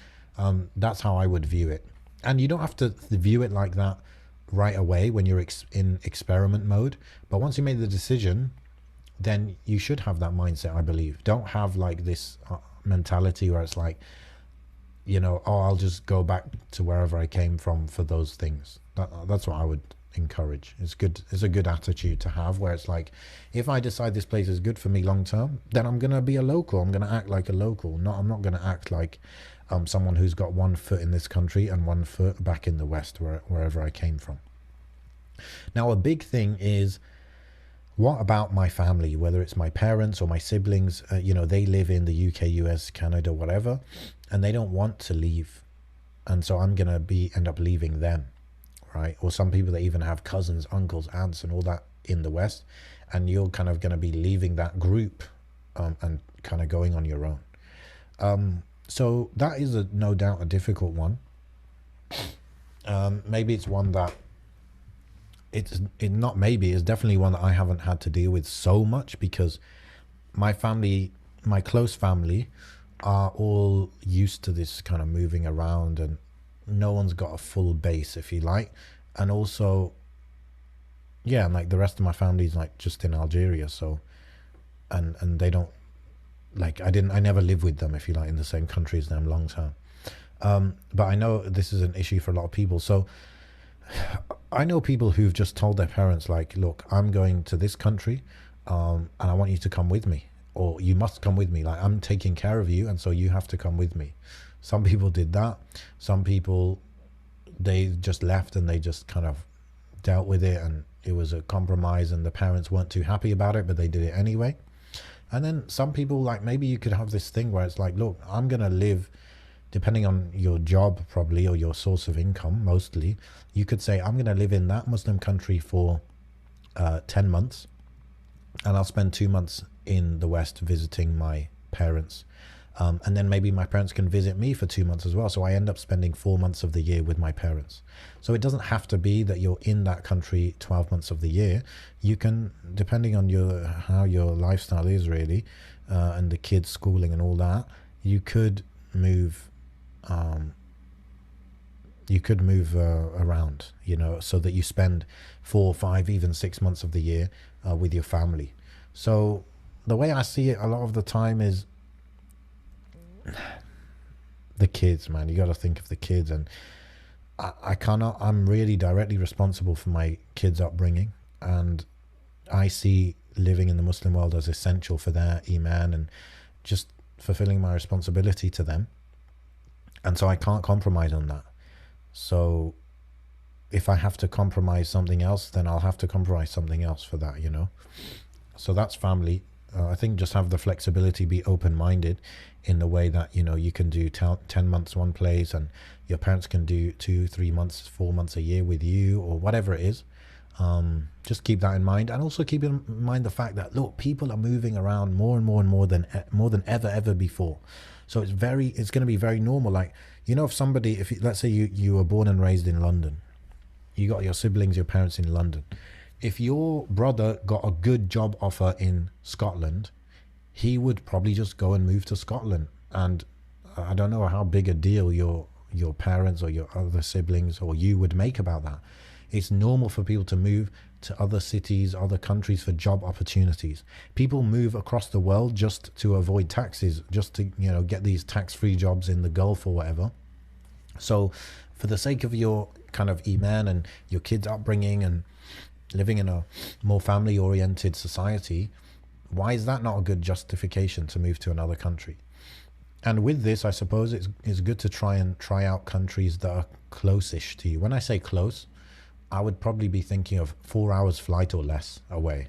That's how I would view it. And you don't have to view it like that right away when you're in experiment mode, but once you made the decision, then you should have that mindset, I believe. Don't have like this mentality where it's like, you know, oh, I'll just go back to wherever I came from for those things. That's what I would encourage. It's good. It's a good attitude to have, where it's like, if I decide this place is good for me long term, then I'm gonna be a local. I'm gonna act like a local. I'm not gonna act like someone who's got 1 foot in this country and 1 foot back in the West, wherever I came from. Now, a big thing is, what about my family, whether it's my parents or my siblings? You know, they live in the UK, US, Canada, whatever, and they don't want to leave, and so I'm gonna end up leaving them, right? Or some people that even have cousins, uncles, aunts, and all that in the West, and you're kind of gonna be leaving that group and kind of going on your own. So that is no doubt a difficult one. Maybe it's one that it's definitely one that I haven't had to deal with so much, because my family, my close family, are all used to this kind of moving around, and no one's got a full base, if you like. And also, yeah, and like the rest of my family is like just in Algeria, so and they don't, like, I never live with them, if you like, in the same country as them long term. But I know this is an issue for a lot of people. So I know people who've just told their parents, like, look, I'm going to this country, and I want you to come with me, or you must come with me. Like, I'm taking care of you, and so you have to come with me. Some people did that. Some people, they just left and they just kind of dealt with it, and it was a compromise, and the parents weren't too happy about it, but they did it anyway. And then some people, like, maybe you could have this thing where it's like, look, I'm gonna live, depending on your job probably, or your source of income mostly, you could say, I'm gonna live in that Muslim country for 10 months, and I'll spend 2 months in the West visiting my parents. And then maybe my parents can visit me for 2 months as well. So I end up spending 4 months of the year with my parents. So it doesn't have to be that you're in that country 12 months of the year. You can, depending on how your lifestyle is really, and the kids' schooling and all that, you could move around, you know, so that you spend 4, 5, even 6 months of the year with your family. So the way I see it a lot of the time is, the kids, man, you got to think of the kids. And I'm really directly responsible for my kids' upbringing, and I see living in the Muslim world as essential for their iman and just fulfilling my responsibility to them. And so I can't compromise on that. So if I have to compromise something else, then I'll have to compromise something else for that, you know. So that's family. I think just have the flexibility, be open-minded in the way that, you know, you can do 10 months one place and your parents can do 2 3 months 4 months a year with you, or whatever it is. Just keep that in mind, and also keep in mind the fact that, look, people are moving around more and more and more than ever before. So it's going to be very normal. Like, you know, if somebody, if you, let's say you were born and raised in London, you got your siblings, your parents in London. If your brother got a good job offer in Scotland, he would probably just go and move to Scotland. And I don't know how big a deal your parents or your other siblings or you would make about that. It's normal for people to move to other cities, other countries for job opportunities. People move across the world just to avoid taxes, just to, you know, get these tax-free jobs in the Gulf or whatever. So for the sake of your kind of iman and your kids' upbringing and living in a more family-oriented society, why is that not a good justification to move to another country? And with this, I suppose it's good to try out countries that are close-ish to you. When I say close, I would probably be thinking of 4 hours flight or less away.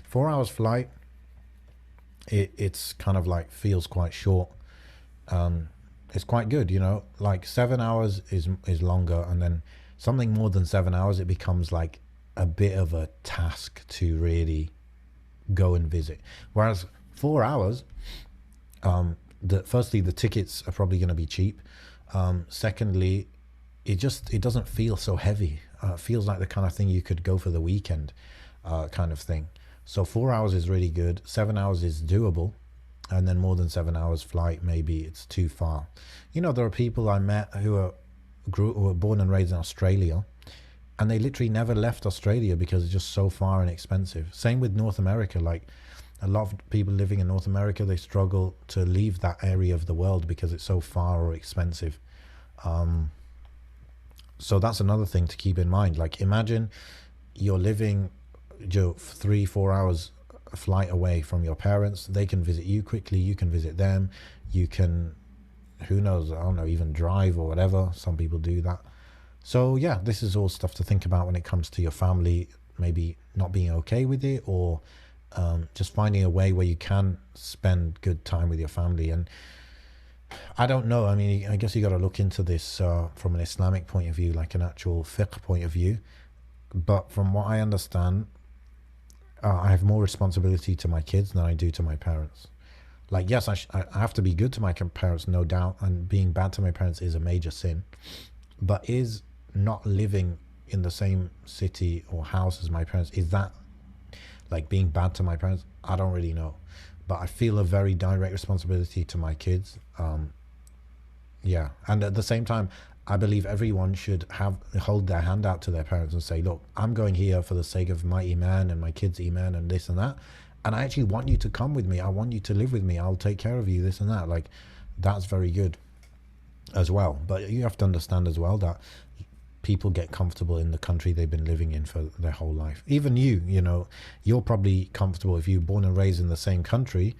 4 hours flight, it's kind of like feels quite short. It's quite good, you know, like 7 hours is longer, and then something more than 7 hours, it becomes like a bit of a task to really go and visit. Whereas 4 hours, firstly, the tickets are probably going to be cheap. Secondly, it doesn't feel so heavy. It feels like the kind of thing you could go for the weekend, kind of thing. So 4 hours is really good. 7 hours is doable, and then more than 7 hours flight, maybe it's too far. You know, there are people I met who were born and raised in Australia, and they literally never left Australia because it's just so far and expensive. Same with North America. Like, a lot of people living in North America, they struggle to leave that area of the world because it's so far or expensive. So that's another thing to keep in mind. Like, imagine you're living 3-4 hours flight away from your parents. They can visit you quickly, you can visit them, you can, who knows, I don't know, even drive or whatever. Some people do that. So yeah, this is all stuff to think about when it comes to your family maybe not being okay with it, or just finding a way where you can spend good time with your family. And I don't know, I mean, I guess you got to look into this from an Islamic point of view, like an actual fiqh point of view. But from what I understand, I have more responsibility to my kids than I do to my parents. Like, yes, I have to be good to my parents, no doubt, and being bad to my parents is a major sin. But is not living in the same city or house as my parents, is that like being bad to my parents? I don't really know. But I feel a very direct responsibility to my kids. Yeah, and at the same time, I believe everyone should hold their hand out to their parents and say, look, I'm going here for the sake of my iman and my kids' iman and this and that, and I actually want you to come with me. I want you to live with me. I'll take care of you, this and that. Like, that's very good as well. But you have to understand as well that people get comfortable in the country they've been living in for their whole life. Even you know, you're probably comfortable if you're born and raised in the same country.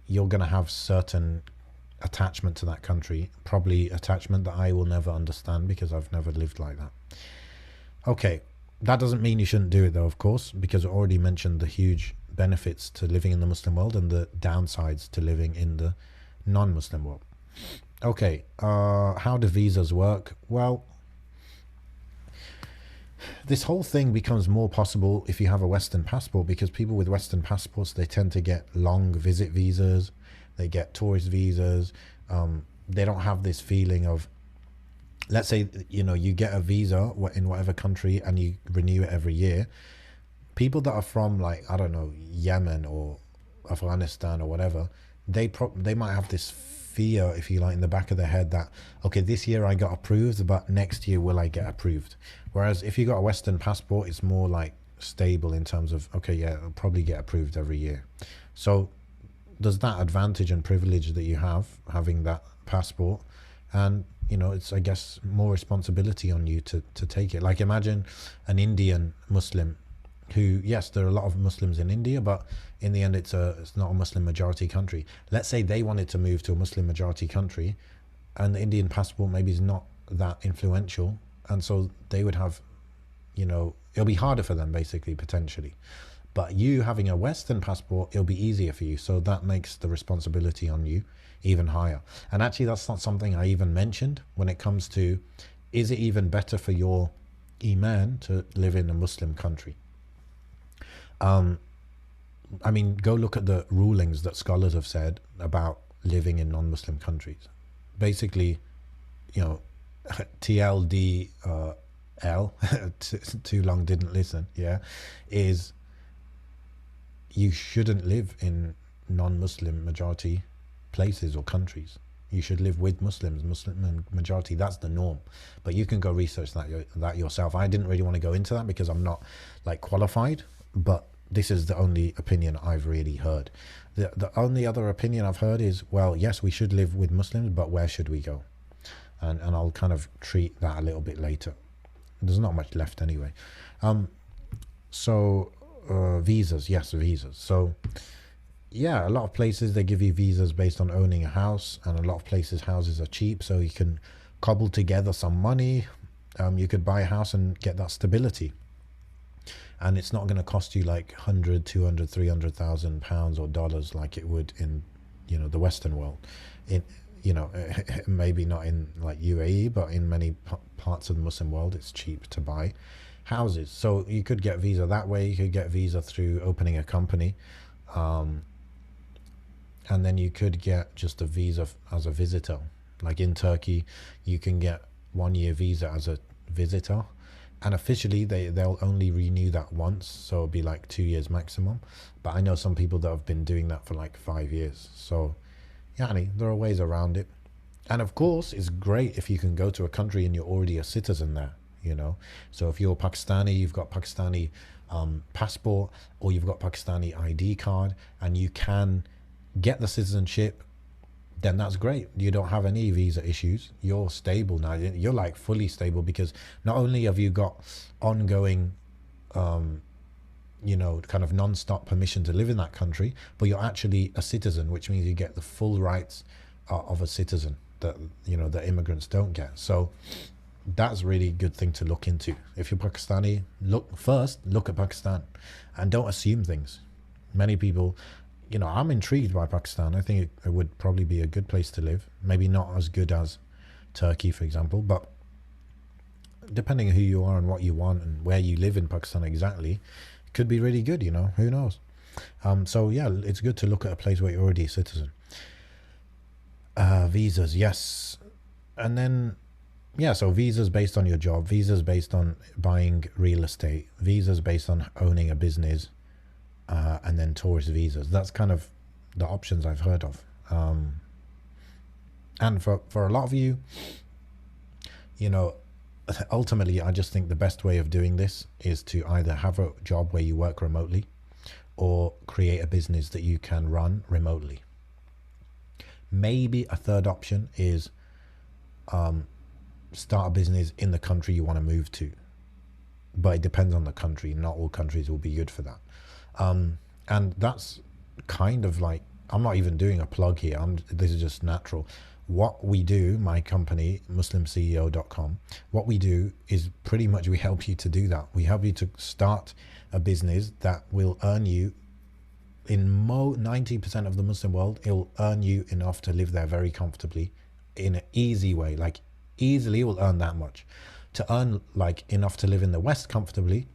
You're going to have certain attachment to that country, probably attachment that I will never understand because I've never lived like that. Okay, that doesn't mean you shouldn't do it though, of course, because I already mentioned the huge benefits to living in the Muslim world and the downsides to living in the non-Muslim world. Okay, how do visas work? Well, this whole thing becomes more possible if you have a Western passport, because people with Western passports, they tend to get long visit visas, they get tourist visas. They don't have this feeling of, let's say, you know, you get a visa in whatever country and you renew it every year. People that are from, like, I don't know, Yemen or Afghanistan or whatever, they might have this fear, if you like, in the back of their head that, okay, this year I got approved, but next year will I get approved? Whereas if you got a Western passport, it's more like stable in terms of, okay, yeah, it'll probably get approved every year. So there's that advantage and privilege that you have having that passport, and you know, it's, I guess, more responsibility on you to take it. Like, imagine an Indian Muslim who, yes, there are a lot of Muslims in India, but in the end it's not a Muslim majority country. Let's say they wanted to move to a Muslim majority country and the Indian passport maybe is not that influential, and so they would have, you know, it'll be harder for them basically, potentially. But you having a Western passport, it'll be easier for you. So that makes the responsibility on you even higher. And actually, that's not something I even mentioned when it comes to, is it even better for your Iman to live in a Muslim country? I mean, go look at the rulings that scholars have said about living in non-Muslim countries. Basically, you know, TLD L, too long didn't listen, yeah, is you shouldn't live in non-Muslim majority places or countries. You should live with Muslims, Muslim majority. That's the norm. But you can go research that yourself. I didn't really want to go into that because I'm not like qualified, but this is the only opinion I've really heard. The only other opinion I've heard is, well, yes, we should live with Muslims, but where should we go? And I'll kind of treat that a little bit later. There's not much left anyway. Visas, yes, visas. So yeah, a lot of places they give you visas based on owning a house, and a lot of places houses are cheap, so you can cobble together some money. You could buy a house and get that stability, and it's not going to cost you like 100, 200, 300,000 pounds or dollars like it would in, you know, the Western world. In, you know, maybe not in like UAE, but in many parts of the Muslim world, it's cheap to buy houses. So you could get visa that way. You could get visa through opening a company, and then you could get just a visa as a visitor. Like in Turkey, you can get 1 year visa as a visitor, and officially they'll only renew that once, so it'll be like 2 years maximum. But I know some people that have been doing that for like 5 years. So yeah, there are ways around it. And of course, it's great if you can go to a country and you're already a citizen there, you know. So if you're Pakistani, you've got Pakistani passport, or you've got Pakistani ID card, and you can get the citizenship, then that's great. You don't have any visa issues. You're stable now. You're like fully stable, because not only have you got ongoing you know, kind of non-stop permission to live in that country, but you're actually a citizen, which means you get the full rights of a citizen that, you know, that immigrants don't get. So that's really good thing to look into. If you're Pakistani, look at Pakistan, and don't assume things. Many people, you know, I'm intrigued by Pakistan. I think it would probably be a good place to live. Maybe not as good as Turkey, for example, but depending on who you are and what you want and where you live in Pakistan exactly, could be really good, you know, who knows. So yeah, it's good to look at a place where you're already a citizen. Visas, yes. And then yeah, so visas based on your job, visas based on buying real estate, visas based on owning a business, and then tourist visas. That's kind of the options I've heard of. And for a lot of you, you know, ultimately, I just think the best way of doing this is to either have a job where you work remotely, or create a business that you can run remotely. Maybe a third option is start a business in the country you want to move to, but it depends on the country. Not all countries will be good for that. And that's kind of like, I'm not even doing a plug here. This is just natural. What we do, my company, muslimceo.com, what we do is pretty much we help you to do that. We help you to start a business that will earn you, in 90% of the Muslim world, it'll earn you enough to live there very comfortably in an easy way. Like easily will earn that much. To earn like enough to live in the West comfortably,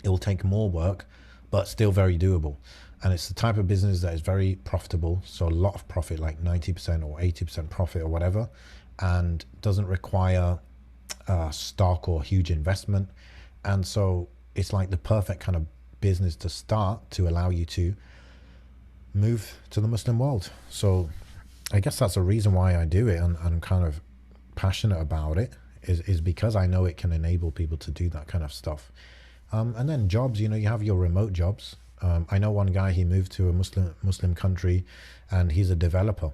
it will take more work, but still very doable. And it's the type of business that is very profitable. So a lot of profit, like 90% or 80% profit or whatever, and doesn't require stock or huge investment. And so it's like the perfect kind of business to start to allow you to move to the Muslim world. So I guess that's a reason why I do it, and I'm kind of passionate about it, is because I know it can enable people to do that kind of stuff. And then jobs, you know, you have your remote jobs. I know one guy, he moved to a Muslim country, and he's a developer,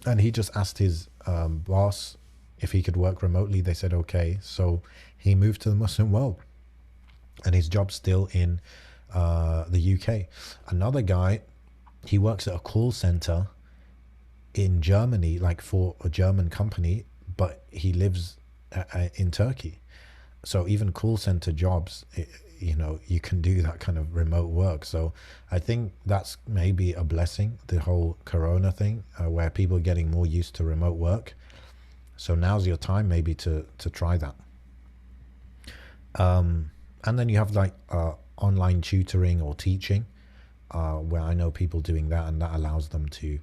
and he just asked his boss if he could work remotely. They said okay, so he moved to the Muslim world, and his job's still in the UK. Another guy, he works at a call center in Germany, like for a German company, but he lives in Turkey. So even call center jobs, you know, you can do that kind of remote work. So I think that's maybe a blessing, the whole corona thing, where people are getting more used to remote work. So now's your time maybe to try that. And then you have like online tutoring or teaching, where I know people doing that, and that allows them to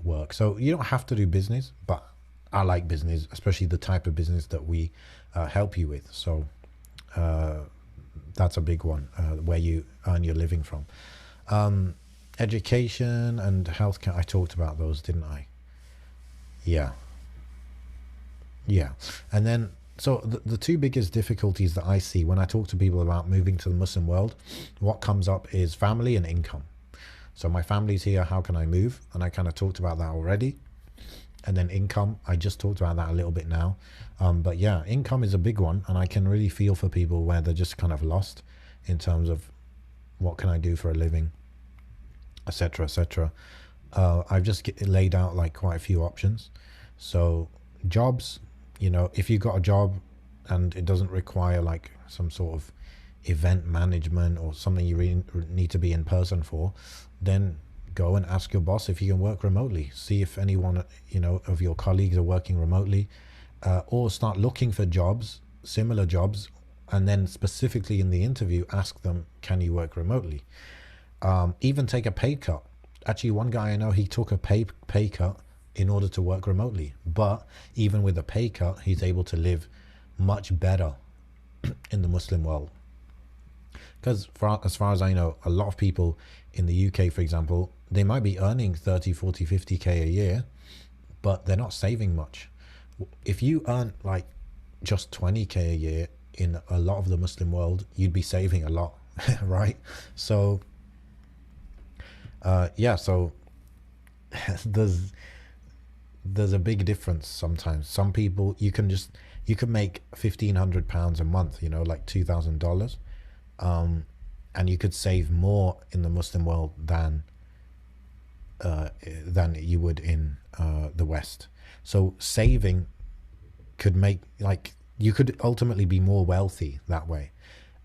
work. So you don't have to do business, but I like business, especially the type of business that we help you with. So that's a big one, where you earn your living from. Education and healthcare, I talked about those, didn't I? Yeah, yeah. And then, so the two biggest difficulties that I see when I talk to people about moving to the Muslim world, what comes up is family and income. So my family's here, how can I move? And I kind of talked about that already. And then income, I just talked about that a little bit now. But yeah, income is a big one, and I can really feel for people where they're just kind of lost in terms of what can I do for a living, etc., etc. I've just laid out like quite a few options. So jobs, you know, if you got a job and it doesn't require like some sort of event management or something you really need to be in person for, then go and ask your boss if you can work remotely. See if anyone, you know, of your colleagues are working remotely, or start looking for jobs, similar jobs, and then specifically in the interview ask them, can you work remotely? Even take a pay cut. Actually, one guy I know, he took a pay cut in order to work remotely, but even with a pay cut, he's able to live much better in the Muslim world. Because as far as I know, a lot of people in the UK, for example, they might be earning 30, 40, 50k a year, but they're not saving much. If you earn like just 20k a year in a lot of the Muslim world, you'd be saving a lot, right? So yeah, so there's a big difference sometimes. Some people, you can make £1,500 a month, you know, like $2,000, and you could save more in the Muslim world than you would in the West. So saving could make, like, you could ultimately be more wealthy that way.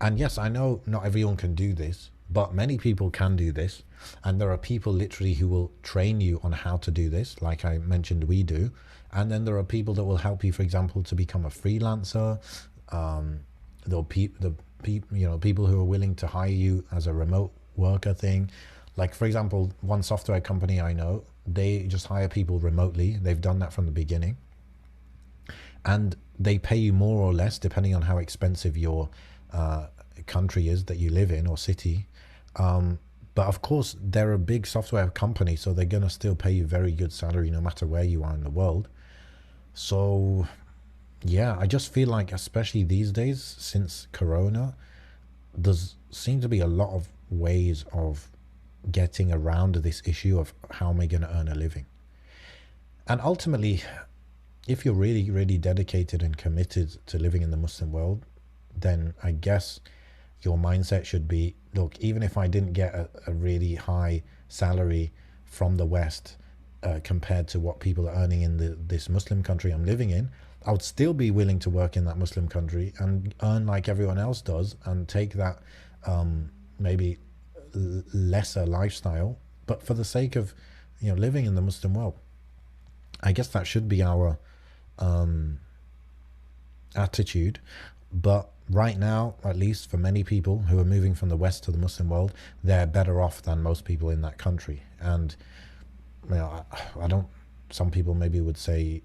And yes, I know not everyone can do this, but many people can do this. And there are people literally who will train you on how to do this, like I mentioned we do. And then there are people that will help you, for example, to become a freelancer. There'll you know, people who are willing to hire you as a remote worker thing. Like, for example, one software company I know, they just hire people remotely. They've done that from the beginning. And they pay you more or less depending on how expensive your country is that you live in, or city. But of course, they're a big software company, so they're going to still pay you very good salary no matter where you are in the world. So yeah, I just feel like, especially these days since Corona, there's seems to be a lot of ways of getting around this issue of how am I going to earn a living. And ultimately, if you're really, really dedicated and committed to living in the Muslim world, then I guess your mindset should be, look, even if I didn't get a really high salary from the West compared to what people are earning in this Muslim country I'm living in, I would still be willing to work in that Muslim country and earn like everyone else does, and take that maybe lesser lifestyle, but for the sake of, you know, living in the Muslim world. I guess that should be our attitude. But right now, at least for many people who are moving from the West to the Muslim world, they're better off than most people in that country. And you know, I don't, some people maybe would say,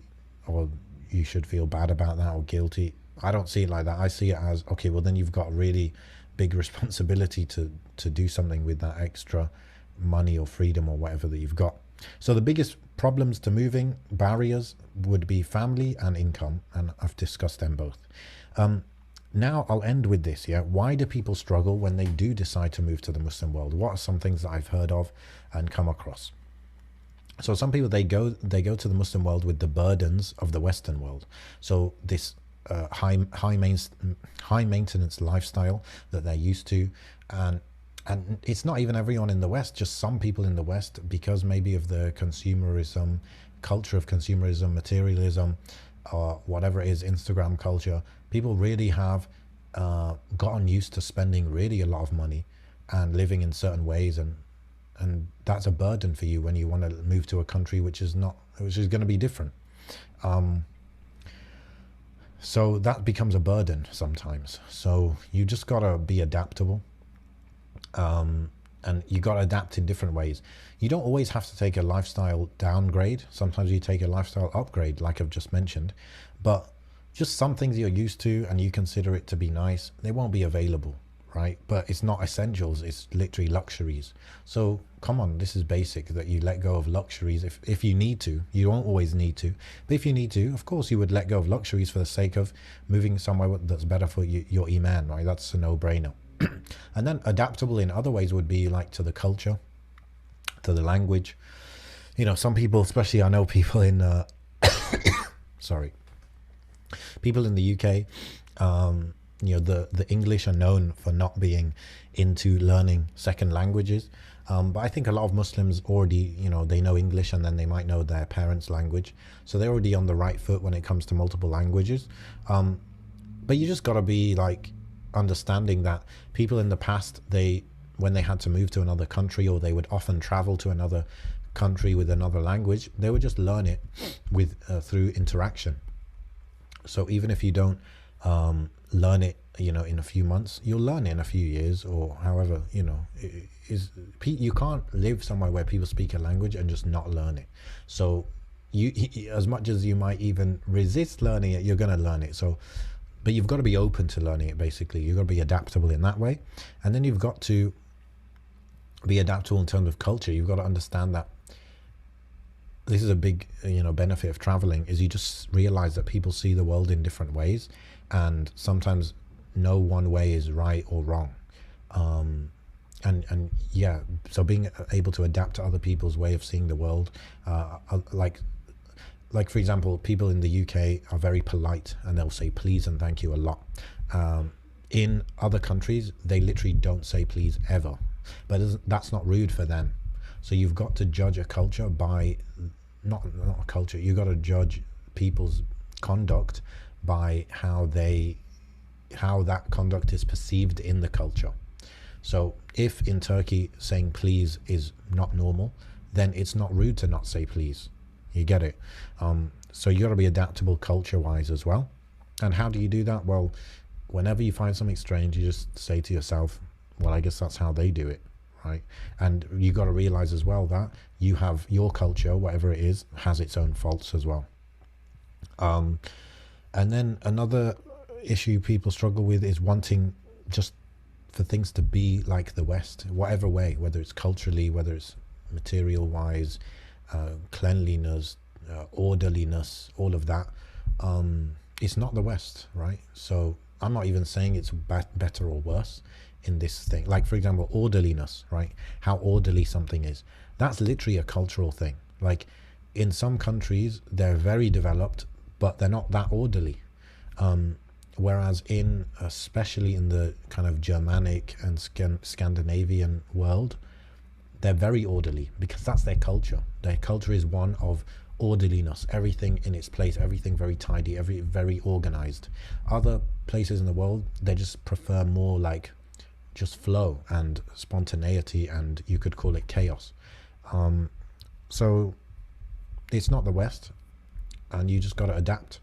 oh, you should feel bad about that or guilty. I don't see it like that. I see it as, okay, well then you've got a really big responsibility to do something with that extra money or freedom or whatever that you've got. So the biggest problems to moving, barriers, would be family and income, and I've discussed them both. Now I'll end with this. Yeah, why do people struggle when they do decide to move to the Muslim world? What are some things that I've heard of and come across? So some people, they go to the Muslim world with the burdens of the Western world. So this high maintenance lifestyle that they're used to, and it's not even everyone in the West, just some people in the West, because maybe of the consumerism, culture of consumerism, materialism, or whatever it is, Instagram culture. People really have gotten used to spending really a lot of money and living in certain ways, and that's a burden for you when you want to move to a country which is going to be different. So that becomes a burden sometimes. So you just gotta be adaptable, and you gotta adapt in different ways. You don't always have to take a lifestyle downgrade. Sometimes you take a lifestyle upgrade, like I've just mentioned. But just some things you're used to and you consider it to be nice, they won't be available, right? But it's not essentials, it's literally luxuries. So come on, this is basic, that you let go of luxuries if you need to. You won't always need to, but if you need to, of course you would let go of luxuries for the sake of moving somewhere that's better for you, your iman, right? That's a no-brainer. And then adaptable in other ways would be like to the culture, to the language. You know, some people, especially I know people in sorry, people in the UK, you know, the English are known for not being into learning second languages. But I think a lot of Muslims already, you know, they know English and then they might know their parents' language. So they're already on the right foot when it comes to multiple languages. But you just got to be like understanding that people in the past, when they had to move to another country, or they would often travel to another country with another language, they would just learn it through interaction. So even if you don't learn it, you know, in a few months, you'll learn it in a few years, or however, you know, you can't live somewhere where people speak a language and just not learn it. So you, as much as you might even resist learning it, you're going to learn it. So, but you've got to be open to learning it, basically. You've got to be adaptable in that way. And then you've got to be adaptable in terms of culture. You've got to understand that this is a big, you know, benefit of traveling, is you just realize that people see the world in different ways, and sometimes no one way is right or wrong. And yeah, so being able to adapt to other people's way of seeing the world, like for example, people in the UK are very polite and they'll say please and thank you a lot. In other countries, they literally don't say please ever, but that's not rude for them. So you've got to judge a culture by not a culture. You've got to judge people's conduct by how that conduct is perceived in the culture. So if in Turkey saying please is not normal, then it's not rude to not say please. You get it? So you got to be adaptable culture-wise as well. And how do you do that? Well, whenever you find something strange, you just say to yourself, well, I guess that's how they do it, right? And you got to realize as well that you have your culture, whatever it is, has its own faults as well. And then another issue people struggle with is wanting just for things to be like the West, whatever way, whether it's culturally, whether it's material-wise, cleanliness, orderliness, all of that. It's not the West, right? So I'm not even saying it's better or worse in this thing. Like, for example, orderliness, right? How orderly something is. That's literally a cultural thing. Like, in some countries, they're very developed, but they're not that orderly. Whereas especially in the kind of Germanic and Scandinavian world, they're very orderly because that's their culture. Their culture is one of orderliness, everything in its place, everything very tidy, very organized. Other places in the world, they just prefer more like just flow and spontaneity, and you could call it chaos. So it's not the West, and you just got to adapt,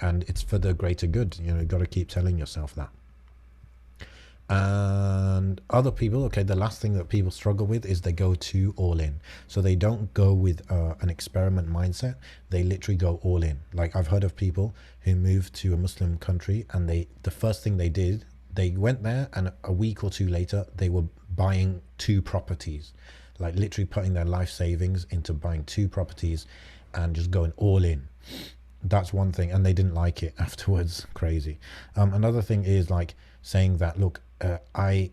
and it's for the greater good. You know, you got to keep telling yourself that. And other people, okay, the last thing that people struggle with is they go too all in. So they don't go with an experiment mindset. They literally go all in. Like, I've heard of people who moved to a Muslim country, and the first thing they did, they went there, and a week or two later they were buying 2 properties, like literally putting their life savings into buying 2 properties and just going all in. That's one thing, and they didn't like it afterwards. Crazy. Another thing is like saying that, look, I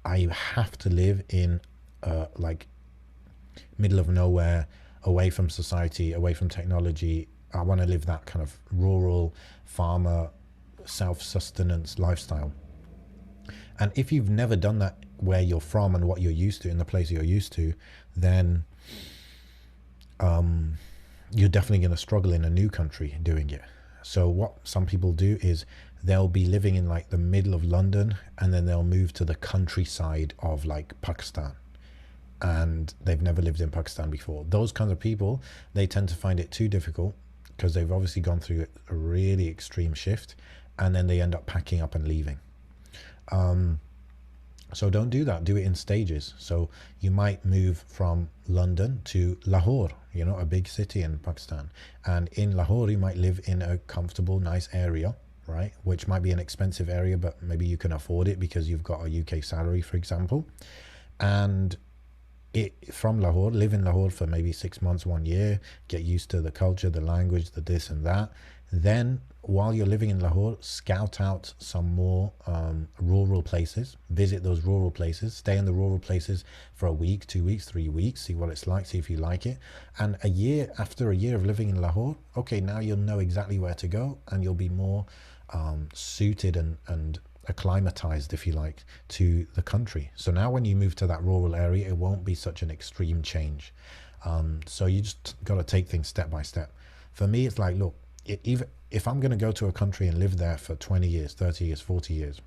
have to live in like middle of nowhere, away from society, away from technology. I want to live that kind of rural farmer self-sustenance lifestyle. And if you've never done that where you're from and what you're used to, in the place you're used to, then you're definitely going to struggle in a new country doing it. So what some people do is they'll be living in like the middle of London, and then they'll move to the countryside of like Pakistan, and they've never lived in Pakistan before. Those kinds of people, they tend to find it too difficult because they've obviously gone through a really extreme shift, and then they end up packing up and leaving. So don't do that. Do it in stages. So you might move from London to Lahore, you know, a big city in Pakistan. And in Lahore, you might live in a comfortable, nice area, right? Which might be an expensive area, but maybe you can afford it because you've got a UK salary, for example. And from Lahore, live in Lahore for maybe 6 months, 1 year, get used to the culture, the language, the this and that. Then while you're living in Lahore, scout out some more rural places, visit those rural places, stay in the rural places for a week, 2 weeks, 3 weeks, see what it's like, see if you like it. And after a year of living in Lahore, okay, now you'll know exactly where to go, and you'll be more suited and acclimatized, if you like, to the country. So now when you move to that rural area, it won't be such an extreme change. So you just got to take things step by step. For me, it's like, look, even if I'm going to go to a country and live there for 20 years, 30 years, 40 years,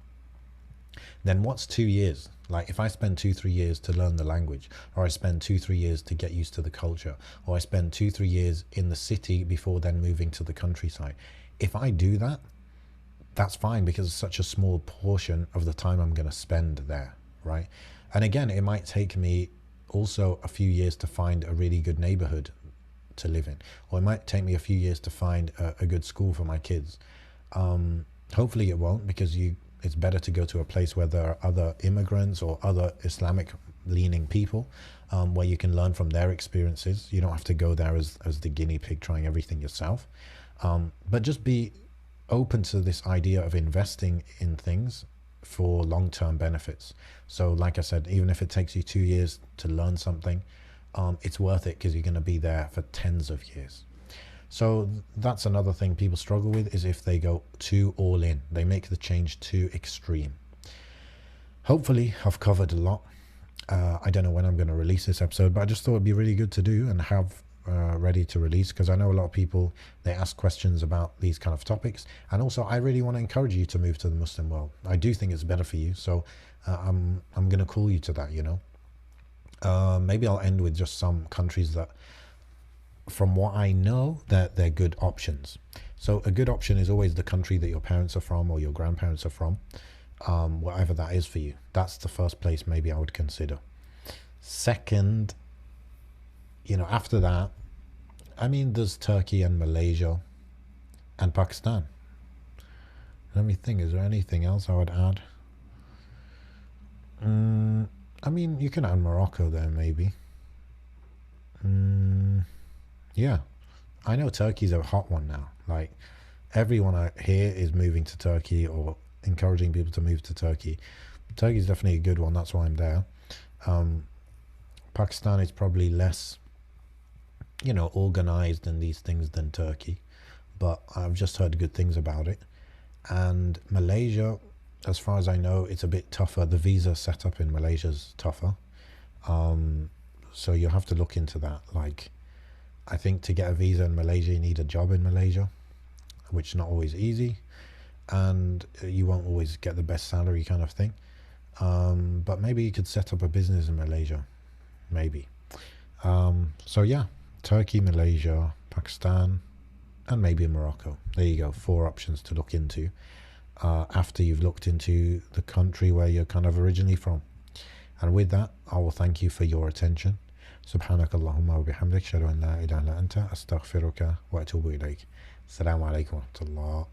then what's 2 years? Like if I spend 2-3 years to learn the language, or I spend 2-3 years to get used to the culture, or I spend 2-3 years in the city before then moving to the countryside. If I do that, that's fine, because it's such a small portion of the time I'm going to spend there, right? And again, it might take me also a few years to find a really good neighborhood to live in, or it might take me a few years to find a good school for my kids. Hopefully it won't, because it's better to go to a place where there are other immigrants or other Islamic leaning people, where you can learn from their experiences. You don't have to go there as the guinea pig trying everything yourself. But just be open to this idea of investing in things for long-term benefits. So like I said, even if it takes you 2 years to learn something, it's worth it, because you're going to be there for tens of years. So that's another thing people struggle with, is if they go too all in, they make the change too extreme. Hopefully I've covered a lot. I don't know when I'm going to release this episode, but I just thought it'd be really good to do and have ready to release, because I know a lot of people, they ask questions about these kind of topics. And also I really want to encourage you to move to the Muslim world. I do think it's better for you, so I'm going to call you to that, you know. Maybe I'll end with just some countries that, from what I know, that they're good options. So a good option is always the country that your parents are from or your grandparents are from, whatever that is for you. That's the first place maybe I would consider. Second, you know, after that, I mean, there's Turkey and Malaysia and Pakistan. Let me think, is there anything else I would add? I mean, you can add Morocco there, maybe. Yeah, I know Turkey's a hot one now. Like, everyone out here is moving to Turkey or encouraging people to move to Turkey. Turkey's definitely a good one. That's why I'm there. Pakistan is probably less, you know, organized in these things than Turkey, but I've just heard good things about it. And Malaysia, as far as I know, it's a bit tougher. The visa setup in Malaysia is tougher. So you'll have to look into that. Like, I think to get a visa in Malaysia, you need a job in Malaysia, which is not always easy. And you won't always get the best salary kind of thing. But maybe you could set up a business in Malaysia. Maybe. So yeah, Turkey, Malaysia, Pakistan, and maybe Morocco. There you go. 4 options to look into. After you've looked into the country where you're kind of originally from. And with that, I will thank you for your attention. سبحانك اللهم وبحمدك أشهد أن لا إله إلا أنت أستغفرك وأتوب إليك. السلام عليكم ورحمة الله.